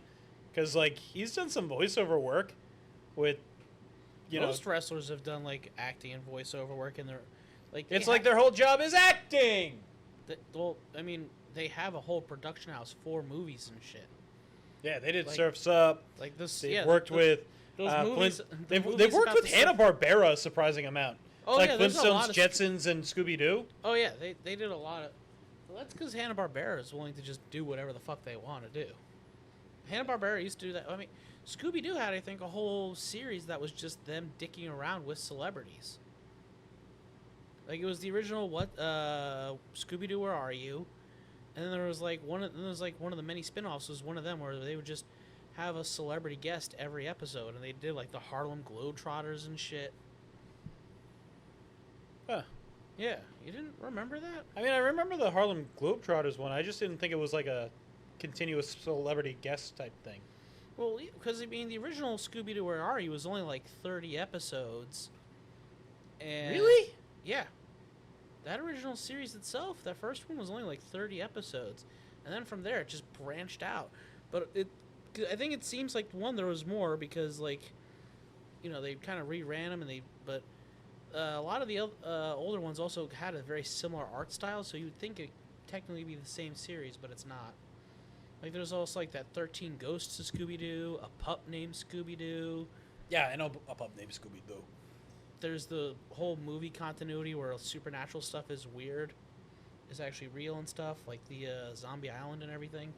because like he's done some voiceover work with, Most wrestlers have done like acting and voiceover work, and they're like it's like their whole job is acting. well, I mean, they have a whole production house for movies and shit. Yeah, they did Like- Surf's Up. Like this, They've yeah, worked with those Flint- movies. the They've movies worked about with the surf- Hanna-Barbera a surprising amount. Oh, like yeah, there's a lot Flintstones, of Jetsons, and Scooby-Doo. Oh yeah, they did a lot of. Well, that's because Hanna-Barbera is willing to just do whatever the fuck they want to do. Hanna-Barbera used to do that. I mean, Scooby-Doo had, I think, a whole series that was just them dicking around with celebrities. Like it was the original Scooby-Doo, Where Are You? And then there was like one of the many spin-offs was one of them where they would just have a celebrity guest every episode, and they did like the Harlem Globetrotters and shit. Huh. Yeah, you didn't remember that? I mean, I remember the Harlem Globetrotters one. I just didn't think it was like a continuous celebrity guest type thing. Well, because I mean, the original Scooby-Doo Where Are You was only like 30 episodes. And Really? Yeah. That original series itself, that first one was only like 30 episodes. And then from there, it just branched out. But I think it seems like, one, there was more because, like, they kind of reran them, but a lot of the older ones also had a very similar art style, so you would think it technically be the same series, but it's not. Like, there's also, like, that 13 Ghosts of Scooby-Doo, a pup named Scooby-Doo. Yeah, I know a pup named Scooby-Doo. There's the whole movie continuity where supernatural stuff is weird. It's actually real and stuff, like the Zombie Island and everything.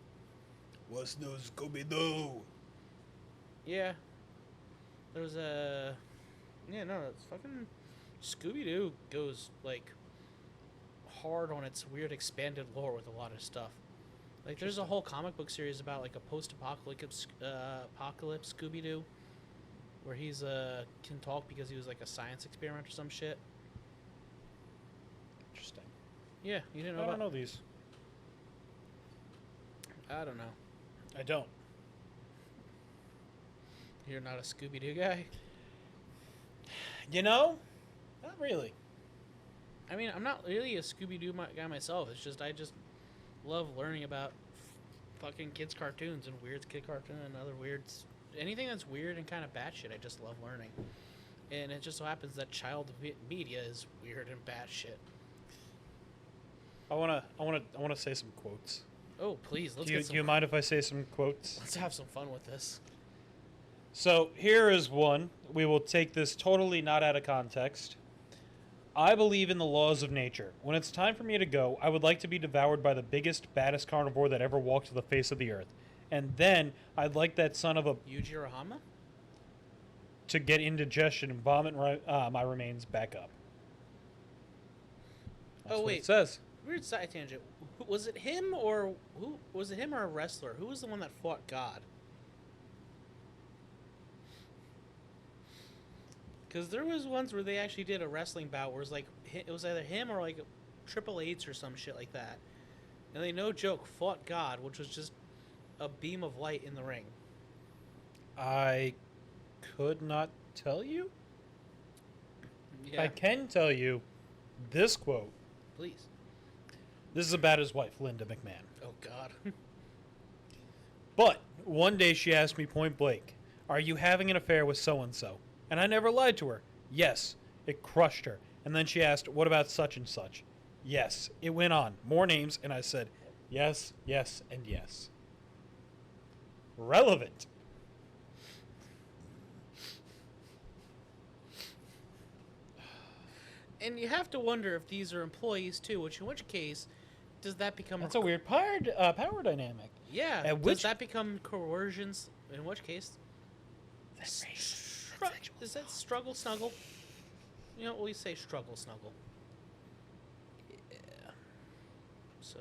What's new, Scooby-Doo? Yeah. There was a... Yeah, no, it's fucking... Scooby-Doo goes, like, hard on its weird expanded lore with a lot of stuff. Like, there's a whole comic book series about, like, a post-apocalypse apocalypse Scooby-Doo, where he's, can talk because he was, like, a science experiment or some shit. Interesting. Yeah, you didn't know I about... don't know these. I don't know. I don't. You're not a Scooby-Doo guy? Not really. I mean, I'm not really a Scooby-Doo guy myself. It's just, I just love learning about fucking kids' cartoons and weird kid cartoon and other weirds. Anything that's weird and kind of batshit, I just love learning. And it just so happens that child media is weird and batshit. I wanna say some quotes. Oh, please, let's Do you mind if I say some quotes? let's have some fun with this. So here is one. We will take this totally not out of context. I believe in the laws of nature. When it's time for me to go, I would like to be devoured by the biggest, baddest carnivore that ever walked the face of the earth. and then I'd like that son of a Yuji Rahama? to get indigestion and vomit my remains back up. That's what wait. it says. Weird side tangent. Was it him or who? Was it him or a wrestler? Who was the one that fought God? Because there was ones where they actually did a wrestling bout where it was like it was either him or like Triple H or some shit like that, and they no joke fought God, which was just a beam of light in the ring. I could not tell you. Yeah, I can tell you this quote. please. This is about his wife, Linda McMahon. Oh God. But one day she asked me point blank, "Are you having an affair with so-and-so?" And I never lied to her. Yes, it crushed her. And then she asked, "What about such and such?" Yes, it went on. More names, and I said, yes, yes, and yes. Relevant. And you have to wonder if these are employees too. Which, in which case, does that become? That's a weird power dynamic. Yeah. At Does which- that become coercions? In which case, is that struggle snuggle? You know, we say struggle snuggle. Yeah. So,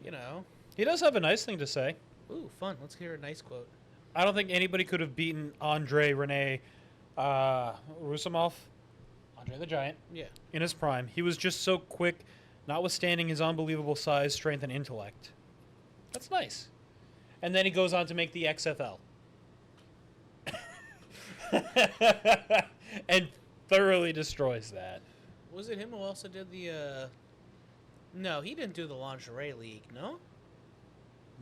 you know, He does have a nice thing to say. ooh, fun. Let's hear a nice quote. I don't think anybody could have beaten Andre Rousimov, Andre the Giant, Yeah. in his prime. He was just so quick, notwithstanding his unbelievable size, strength, and intellect. That's nice. And then he goes on to make the XFL. And thoroughly destroys that. Was it him who also did the? No, he didn't do the lingerie league. No.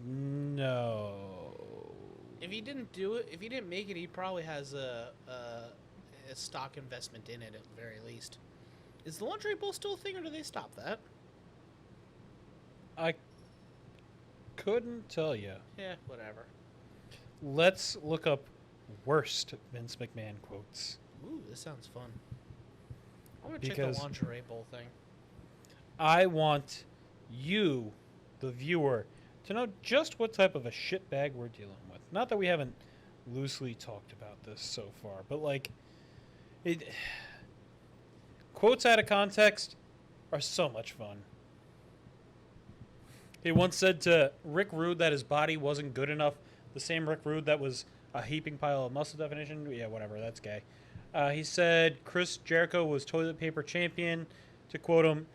No. If he didn't do it, if he didn't make it, he probably has a stock investment in it at the very least. Is the lingerie bowl still a thing, or do they stop that? I couldn't tell you. Yeah, whatever. Let's look up worst Vince McMahon quotes. Ooh, this sounds fun. I'm gonna check Because- the lingerie bowl thing. I want you, the viewer, to know just what type of a shitbag we're dealing with. Not that we haven't loosely talked about this so far, but like, quotes out of context are so much fun. He once said to Rick Rude that his body wasn't good enough. The same Rick Rude that was a heaping pile of muscle definition. Yeah, whatever. That's gay. He said Chris Jericho was toilet paper champion. To quote him,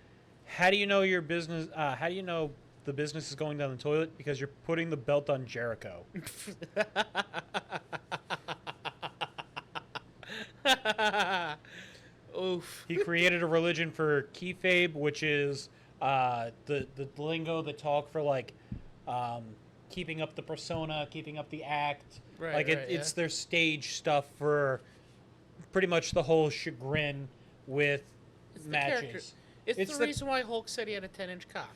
"How do you know your business? How do you know the business is going down the toilet? Because you're putting the belt on Jericho." Oof. He created a religion for kayfabe, which is the lingo, the talk for like keeping up the persona, keeping up the act. Right, like right, it's yeah. their stage stuff for pretty much the whole chagrin with It's the character. matches. It's the the- reason why Hulk said he had a 10-inch cock.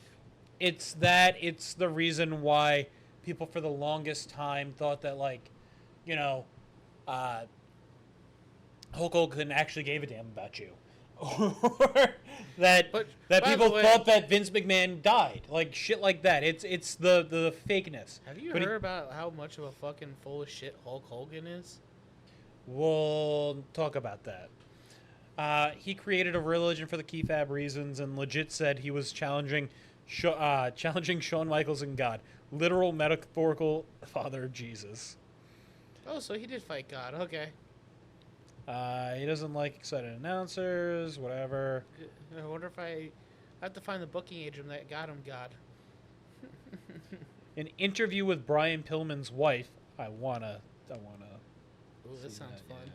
It's that. It's the reason why people for the longest time thought that, like, you know, Hulk Hogan actually gave a damn about you, or that But, that by the people way- thought that Vince McMahon died, like shit like that. It's the fakeness. Have you But heard about how much of a fucking full of shit Hulk Hogan is? We'll talk about that. He created a religion for the keyfab reasons, and legit said he was challenging Shawn Michaels and God, literal metaphorical father of Jesus. Oh, so he did fight God. Okay. He doesn't like excited announcers, whatever. I wonder if I have to find the booking agent that got him God. An interview with Brian Pillman's wife. I wanna. Ooh, this see sounds that, fun. yeah.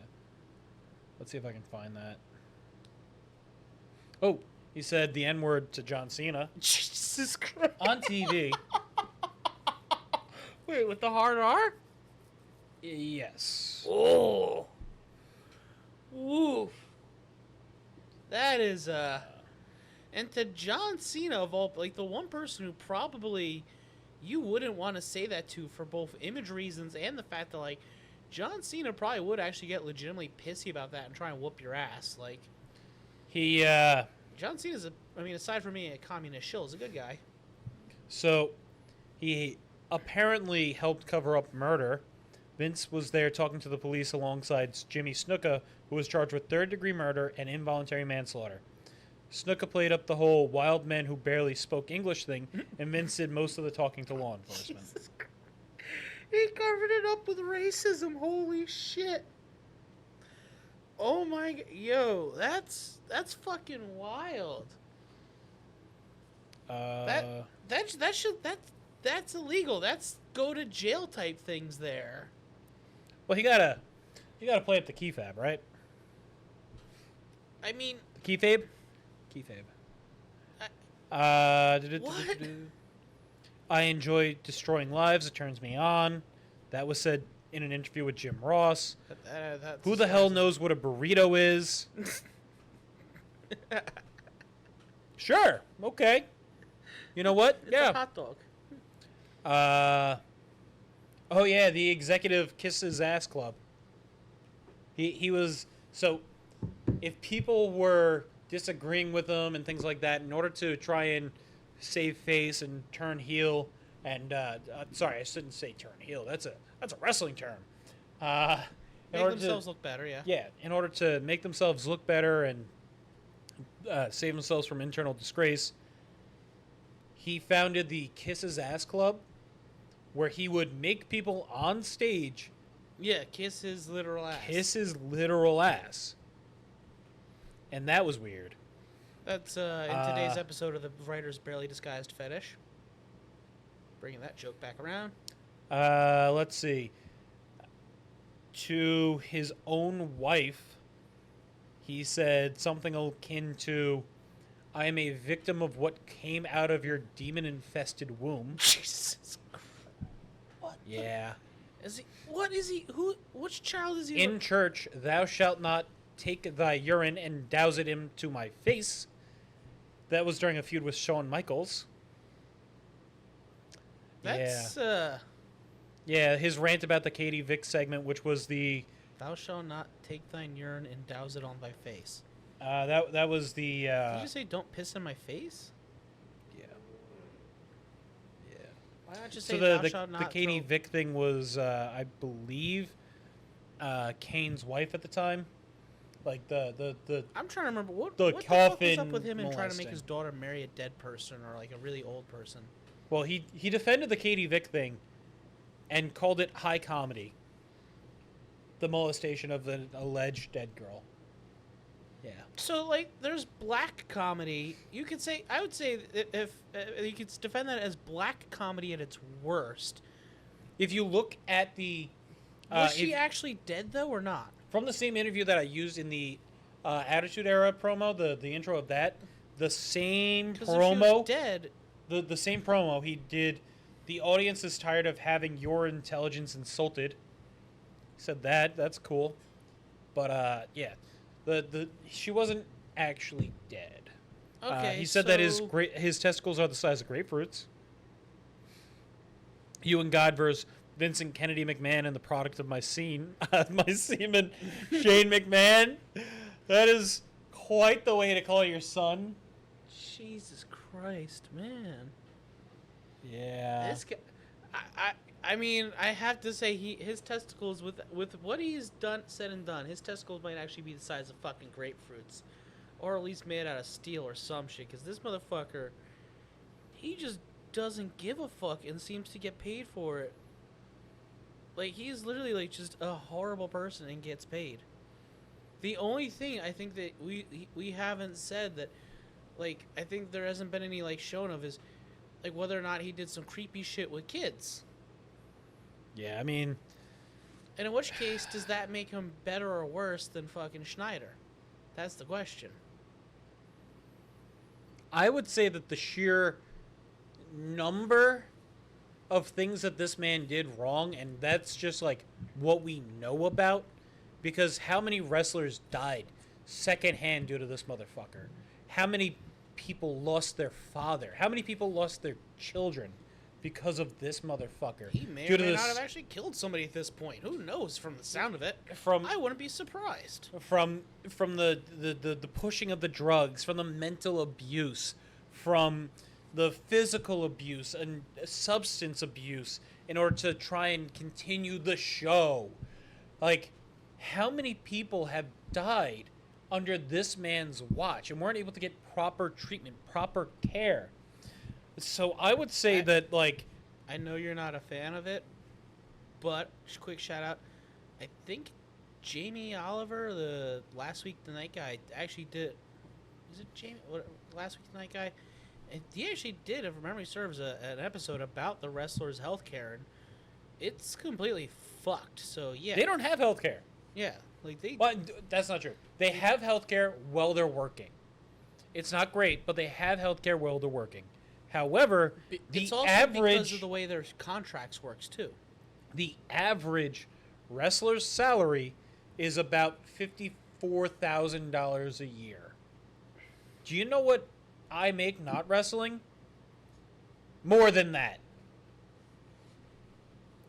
Let's see if I can find that. Oh, he said the N word to John Cena Jesus Christ. on TV. Wait, with the hard R? Yes. Oh. Woof. That is and to John Cena of all, like, the one person who probably you wouldn't want to say that to for both image reasons and the fact that, like, John Cena probably would actually get legitimately pissy about that and try and whoop your ass. Like, He John Cena's I mean, aside from being a communist shill, is a good guy. so he apparently helped cover up murder. Vince was there talking to the police alongside Jimmy Snuka, who was charged with third-degree murder and involuntary manslaughter. Snuka played up the whole wild men who barely spoke English thing, and Vince did most of the talking to law enforcement. He covered it up with racism. Holy shit. Oh my, yo, that's fucking wild. That's illegal. That's go to jail type things there. Well, you gotta play up the keyfab, right? I mean, The keyfabe? Keyfabe. What? I enjoy destroying lives. It turns me on. That was said in an interview with Jim Ross. Who the hell knows what a burrito is? Sure. Okay. You know what? It's a hot dog. Oh yeah, the executive Kiss His Ass Club. He was so. If people were disagreeing with him and things like that, in order to try and save face and turn heel, and sorry, I shouldn't say turn heel. That's a wrestling term. Make themselves look better, yeah. Yeah, in order to make themselves look better and save themselves from internal disgrace, he founded the Kiss His Ass Club, where he would make people on stage Yeah, kiss his literal ass. kiss his literal ass. And that was weird. That's in today's episode of the Writer's Barely Disguised Fetish. Bringing that joke back around. Let's see. To his own wife, he said something akin to, "I am a victim of what came out of your demon-infested womb." Jesus. What? Yeah. Is he? What is he? Who? Which child is he? In church, thou shalt not take thy urine and douse it into my face. That was during a feud with Shawn Michaels. That's Yeah, his rant about the Katie Vick segment, which was the Thou shalt not take thine urine and douse it on thy face. that was the Did you say don't piss in my face? yeah. Why not just So say the thou shalt not Katie throw- Vick thing was I believe Kane's wife at the time. Like the I'm trying to remember what the the fuck was up coffin with him and trying to make molesting. his daughter marry a dead person or like a really old person. well he defended the Katie Vick thing and called it high comedy. The molestation of the alleged dead girl. Yeah. So like, there's black comedy. You could say I would say if you could defend that as black comedy at its worst. If you look at the Was she actually dead though, or not? from the same interview that I used in the Attitude Era promo, the intro of that, the same Because if she was promo, dead, the same promo he did. The audience is tired of having your intelligence insulted. He said that's cool, but yeah, the she wasn't actually dead. okay. He said that so- his testicles are the size of grapefruits. You and God versus Vincent Kennedy McMahon and the product of my semen, Shane McMahon. That is quite the way to call your son. Jesus Christ, man. Yeah. This guy, I mean, I have to say his testicles with what he's said and done, his testicles might actually be the size of fucking grapefruits, or at least made out of steel or some shit. Because this motherfucker, he just doesn't give a fuck and seems to get paid for it. Like, he's literally like just a horrible person and gets paid. The only thing I think that we haven't said that, like, I think there hasn't been any like shown of is like whether or not he did some creepy shit with kids. Yeah, I mean, And in which case, does that make him better or worse than fucking Schneider? That's the question. I would say that the sheer number of things that this man did wrong, and that's just like what we know about, because how many wrestlers died secondhand due to this motherfucker? How many people lost their father? How many people lost their children because of this motherfucker? He may due or to may this, not have actually killed somebody at this point. Who knows from the sound of it? From- I wouldn't be surprised. from the pushing of the drugs, from the mental abuse, from the physical abuse and substance abuse in order to try and continue the show. Like, how many people have died under this man's watch and weren't able to get proper treatment, proper care? So I would say that, like, I know you're not a fan of it, but just quick shout out. I think Jamie Oliver, the Last Week Tonight guy, actually did. Is it Jamie? What, Last Week Tonight guy? And he actually did, if memory serves, an episode about the wrestlers' healthcare, and it's completely fucked. So yeah, they don't have health care. Yeah, like they. Well, that's not true. They have health care while they're working. It's not great, but they have health care while they're working. However, It's the also average because of the way their contracts works too. the average wrestler's salary is about $54,000 a year. Do you know what I make not wrestling? More than that.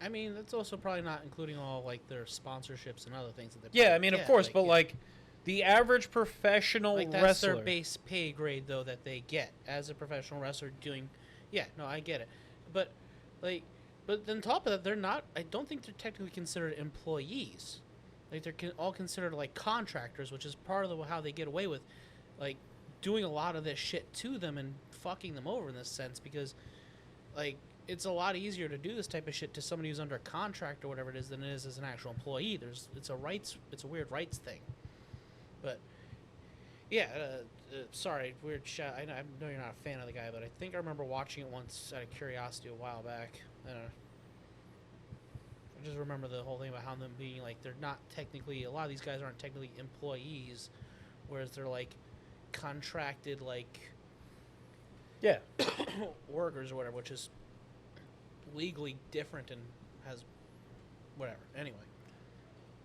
I mean, that's also probably not including all like their sponsorships and other things that they. Yeah, probably I mean, of get, course, but yeah. like the average professional Like that's wrestler. their base pay grade though that they get as a professional wrestler doing. Yeah, no, I get it, but like, but then on top of that, they're not. I don't think they're technically considered employees. Like they're all considered like contractors, which is part of how they get away with, like, doing a lot of this shit to them and fucking them over in this sense because, like, it's a lot easier to do this type of shit to somebody who's under contract or whatever it is than it is as an actual employee. It's a weird rights thing. But yeah, sorry, weird shot. I know you're not a fan of the guy, but I think I remember watching it once out of curiosity a while back. I don't know. I just remember the whole thing about how them being like they're not technically. A lot of these guys aren't technically employees, whereas they're like contracted like Yeah. workers or whatever, which is legally different and has whatever. Anyway.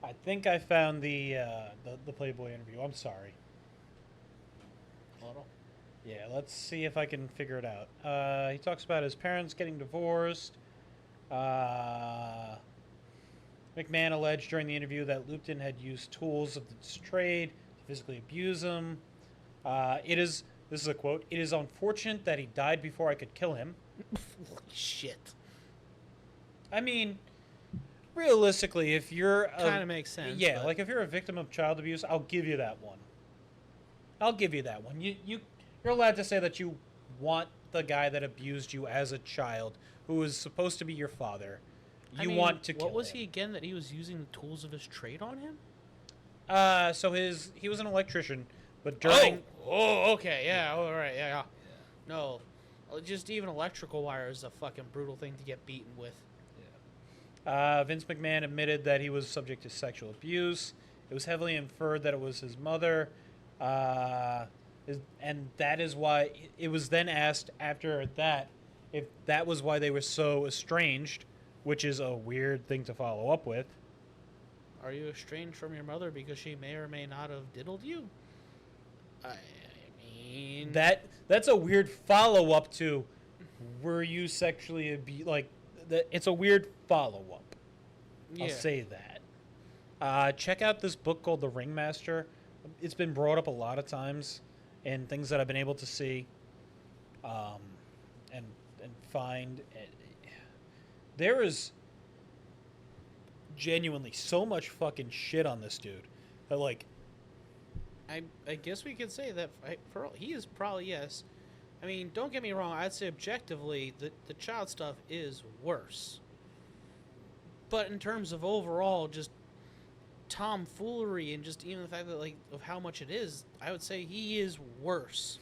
I think I found the Playboy interview. I'm sorry. Hold on. Yeah, let's see if I can figure it out. He talks about his parents getting divorced. McMahon alleged during the interview that Lupton had used tools of his trade to physically abuse him. This is a quote, "It is unfortunate that he died before I could kill him." Holy shit. I mean, realistically, if you're Kind of makes sense. yeah, but like if you're a victim of child abuse, I'll give you that one. You're allowed to say that you want the guy that abused you as a child, who was supposed to be your father. I You mean, want to kill What was him. he again that he was using the tools of his trade on him? So he was an electrician, but during Oh, okay, yeah, all right, yeah. No, just even electrical wire is a fucking brutal thing to get beaten with. Vince McMahon admitted that he was subject to sexual abuse. It was heavily inferred that it was his mother, and that is why it was then asked after that if that was why they were so estranged, which is a weird thing to follow up with. Are you estranged from your mother because she may or may not have diddled you? I mean, That's a weird follow up to, were you sexually abused? Like, it's a weird follow up. yeah. I'll say that. Check out this book called The Ringmaster. It's been brought up a lot of times in things that I've been able to see and find. There is genuinely so much fucking shit on this dude that, like, I guess we could say that he is probably, yes. I mean, don't get me wrong. I'd say objectively, the child stuff is worse. But in terms of overall, just tomfoolery and just even the fact that, like, of how much it is, I would say he is worse.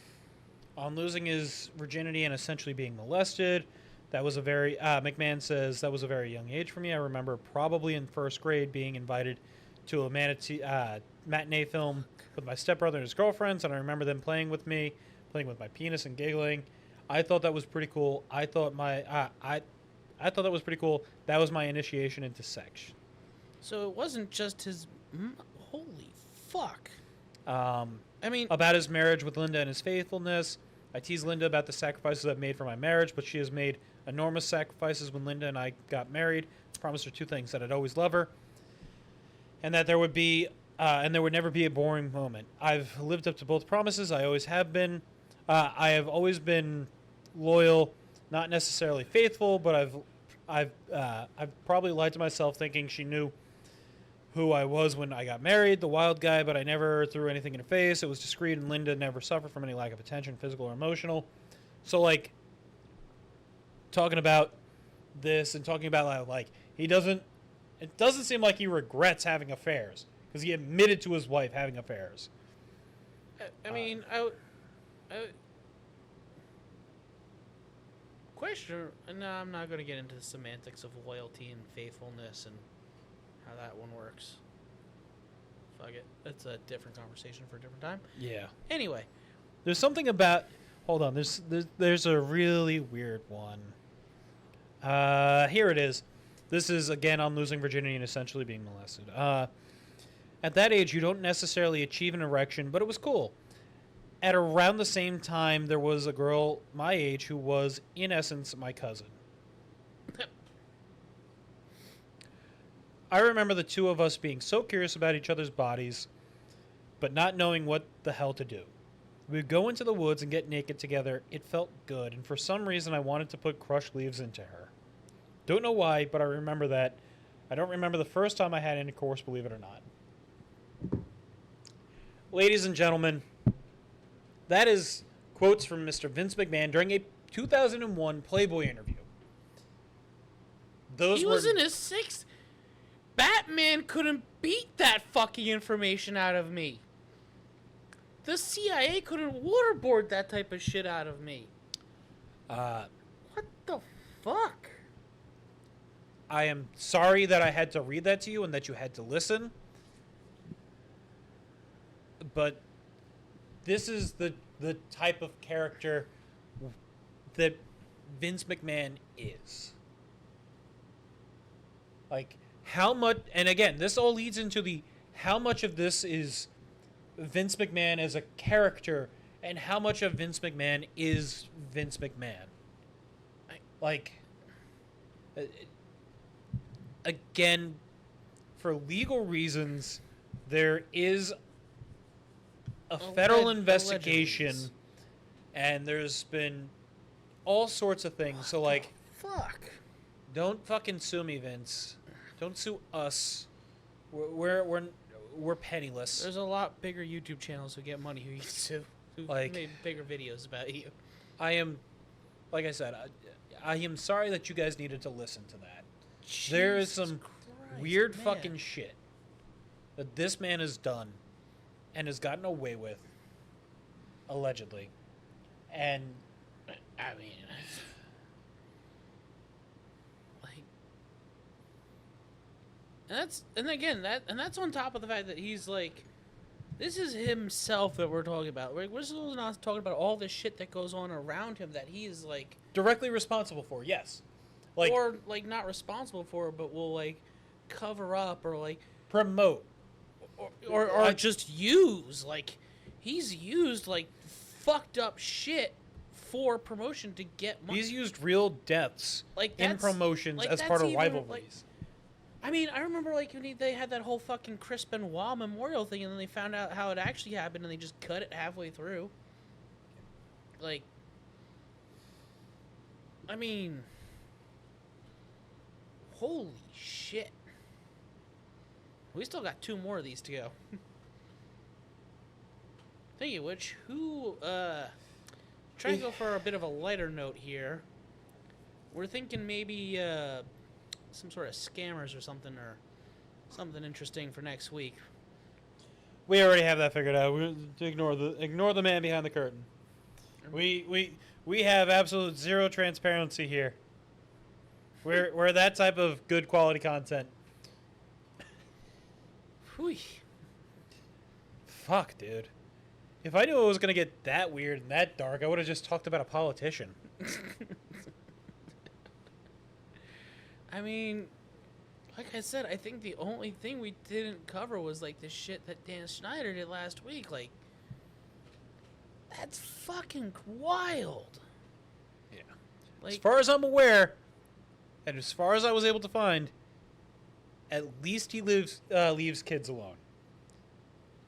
on losing his virginity and essentially being molested. That was a very, McMahon says, that was a very young age for me. I remember probably in first grade being invited to a matinee film with my stepbrother and his girlfriends, and I remember them playing with me, playing with my penis and giggling. I thought that was pretty cool. I thought that was pretty cool. That was my initiation into sex. So it wasn't just his... holy fuck. I mean... About his marriage with Linda and his faithfulness. I teased Linda about the sacrifices I've made for my marriage, but she has made enormous sacrifices when Linda and I got married. I promised her two things: that I'd always love her, and that there would never be a boring moment. I've lived up to both promises. I always have been. I have always been loyal, not necessarily faithful, but I've probably lied to myself thinking she knew who I was when I got married, the wild guy, but I never threw anything in her face. It was discreet, and Linda never suffered from any lack of attention, physical or emotional. So, like, talking about this and talking about, like, it doesn't seem like he regrets having affairs, because he admitted to his wife having affairs. I mean, question. No, I'm not going to get into the semantics of loyalty and faithfulness and how that one works. Fuck it. That's a different conversation for a different time. Yeah. Anyway, There's something about... Hold on. There's a really weird one. Here it is. This is, again, on losing virginity and essentially being molested. At that age, you don't necessarily achieve an erection, but it was cool. At around the same time, there was a girl my age who was, in essence, my cousin. I remember the two of us being so curious about each other's bodies, but not knowing what the hell to do. We'd go into the woods and get naked together. It felt good, and for some reason I wanted to put crushed leaves into her. Don't know why, but I remember that. I don't remember the first time I had intercourse, believe it or not. Ladies and gentlemen, that is quotes from Mr. Vince McMahon during a 2001 Playboy interview. he was in his 6th. Batman couldn't beat that fucking information out of me. The CIA couldn't waterboard that type of shit out of me. What the fuck? I am sorry that I had to read that to you and that you had to listen. But this is the type of character that Vince McMahon is. Like, how much... And again, this all leads into the... How much of this is Vince McMahon as a character, and how much of Vince McMahon is Vince McMahon? Like... Again, for legal reasons, there is a federal investigation, and there's been all sorts of things. So, like, Fuck. don't fucking sue me, Vince. Don't sue us. We're penniless. There's a lot bigger YouTube channels who get money who Like- made bigger videos about you. I am, like I said, I am sorry that you guys needed to listen to that. There is some Christ, weird man. fucking shit that this man has done and has gotten away with, allegedly. And I mean, like, and that's on top of the fact that he's like, this is himself that we're talking about. Like, we're still not talking about all this shit that goes on around him that he is like, directly responsible for, yes. Like, or like not responsible for, but will like cover up or like promote. or just use. Like, he's used like fucked up shit for promotion to get money. He's used real deaths Like, in that's- promotions like, as that's part of even, rivalries. like- I mean, I remember like when they had that whole fucking Chris Benoit memorial thing, and then they found out how it actually happened, and they just cut it halfway through. Like, I mean, holy shit. We still got 2 more of these to go. Thinking of which, try and go for a bit of a lighter note here. We're thinking maybe some sort of scammers or something something interesting for next week. We already have that figured out. We ignore the man behind the curtain. We have absolute zero transparency here. We're that type of good quality content. Whew. Fuck, dude. If I knew it was gonna get that weird and that dark, I would have just talked about a politician. I mean, like I said, I think the only thing we didn't cover was like the shit that Dan Schneider did last week. Like, that's fucking wild. Yeah. Like, As far as I'm aware, and as far as I was able to find, at least he leaves kids alone.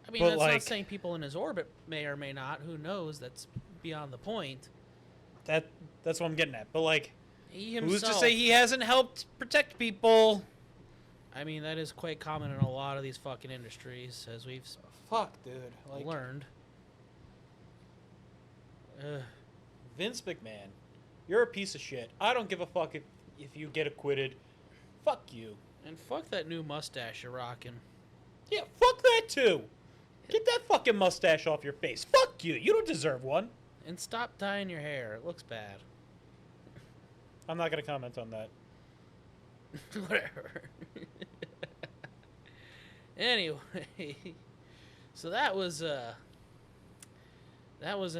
I mean, but, that's like, not saying people in his orbit may or may not. Who knows? That's beyond the point. That That's what I'm getting at. But like, He who's to himself, say he hasn't helped protect people? I mean, that is quite common in a lot of these fucking industries, as we've Fuck, dude. Like, learned. Vince McMahon, you're a piece of shit. I don't give a fuck if you get acquitted. Fuck you. And fuck that new mustache you're rocking. Yeah, fuck that too. Get that fucking mustache off your face. Fuck you. You don't deserve one. And stop dyeing your hair. It looks bad. I'm not gonna comment on that. Whatever. Anyway, so that was an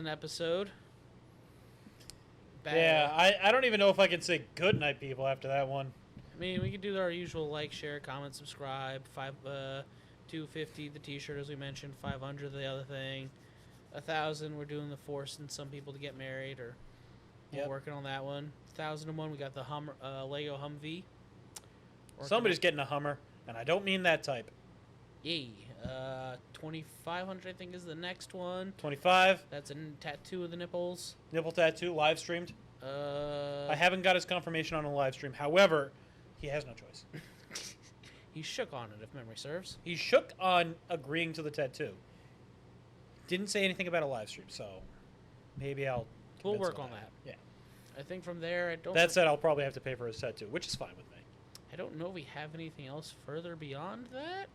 episode. Yeah, I don't even know if I can say good night, people, after that one. I mean, we could do our usual like, share, comment, subscribe. 250 the T-shirt, as we mentioned. 500 the other thing. 1,000 we're doing the forcing some people to get married, or we're working on that one. 1,001 we got the Lego Humvee. Somebody's getting a Hummer, and I don't mean that type. Yay. 2,500 I think is the next one. 25, That's a tattoo of the nipples. nipple tattoo, live streamed. Uh, I haven't got his confirmation on a live stream. However, he has no choice. He shook on it, if memory serves. He shook on agreeing to the tattoo. Didn't say anything about a live stream, so maybe I'll. We'll convince work him on of that. Yeah. I think from there, I don't. That said, I'll probably have to pay for his tattoo, which is fine with me. I don't know if we have anything else further beyond that,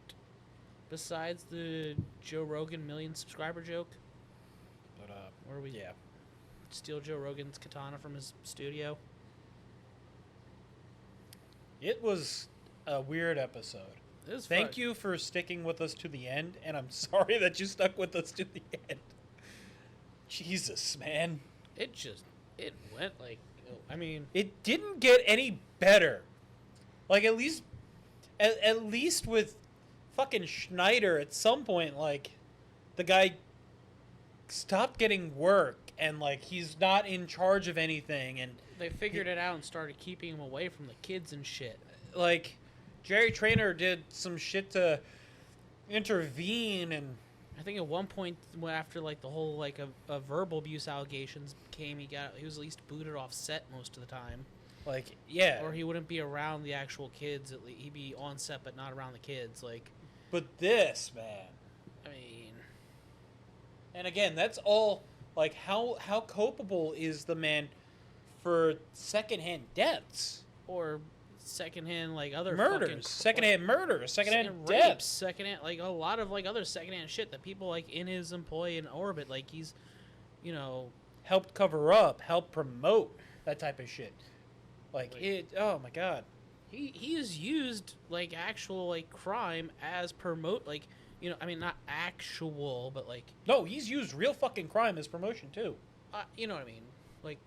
besides the Joe Rogan 1,000,000 subscriber joke, But where we yeah. steal Joe Rogan's katana from his studio. It was a weird episode. It was Thank fun. you for sticking with us to the end, and I'm sorry that you stuck with us to the end. Jesus, man. It went like, I mean, It didn't get any better. Like, at least with fucking Schneider, at some point, like, the guy stopped getting work, and, like, he's not in charge of anything, and, they figured it out and started keeping him away from the kids and shit. like, Jerry Trainer did some shit to intervene, and I think at one point, after like the whole like a verbal abuse allegations came, he was at least booted off set most of the time, like, yeah. or he wouldn't be around the actual kids. He'd be on set but not around the kids. Like, But this, man. I mean, And again, that's all, like, how culpable is the man for secondhand deaths? or secondhand like other Murders, secondhand murders, secondhand rapes, deaths. secondhand like a lot of like other secondhand shit that people like in his employ in orbit, like he's, you know, Helped cover up, helped promote that type of shit. Like, oh my god. he has used like actual like crime as promote, like, you know, I mean not actual but like No, he's used real fucking crime as promotion too. you know what I mean, like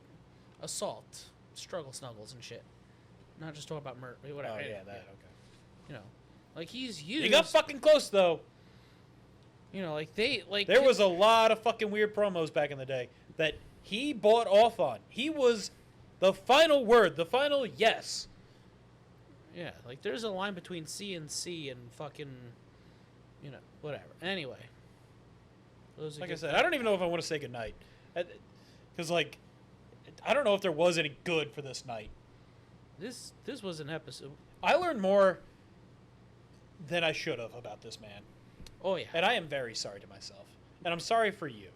assault, struggle snuggles and shit. Not just talking about murder, whatever. Oh anyway, yeah, that okay. You know, like he's used. You got fucking close though. You know, like they like. There was a lot of fucking weird promos back in the day that he bought off on. He was the final word, the final yes. Yeah, like there's a line between C and C and fucking, you know, whatever. Anyway. Like I said, I don't even know if I want to say goodnight. Because, like, I don't know if there was any good for this night. This was an episode. I learned more than I should have about this man. Oh yeah. And I am very sorry to myself. And I'm sorry for you.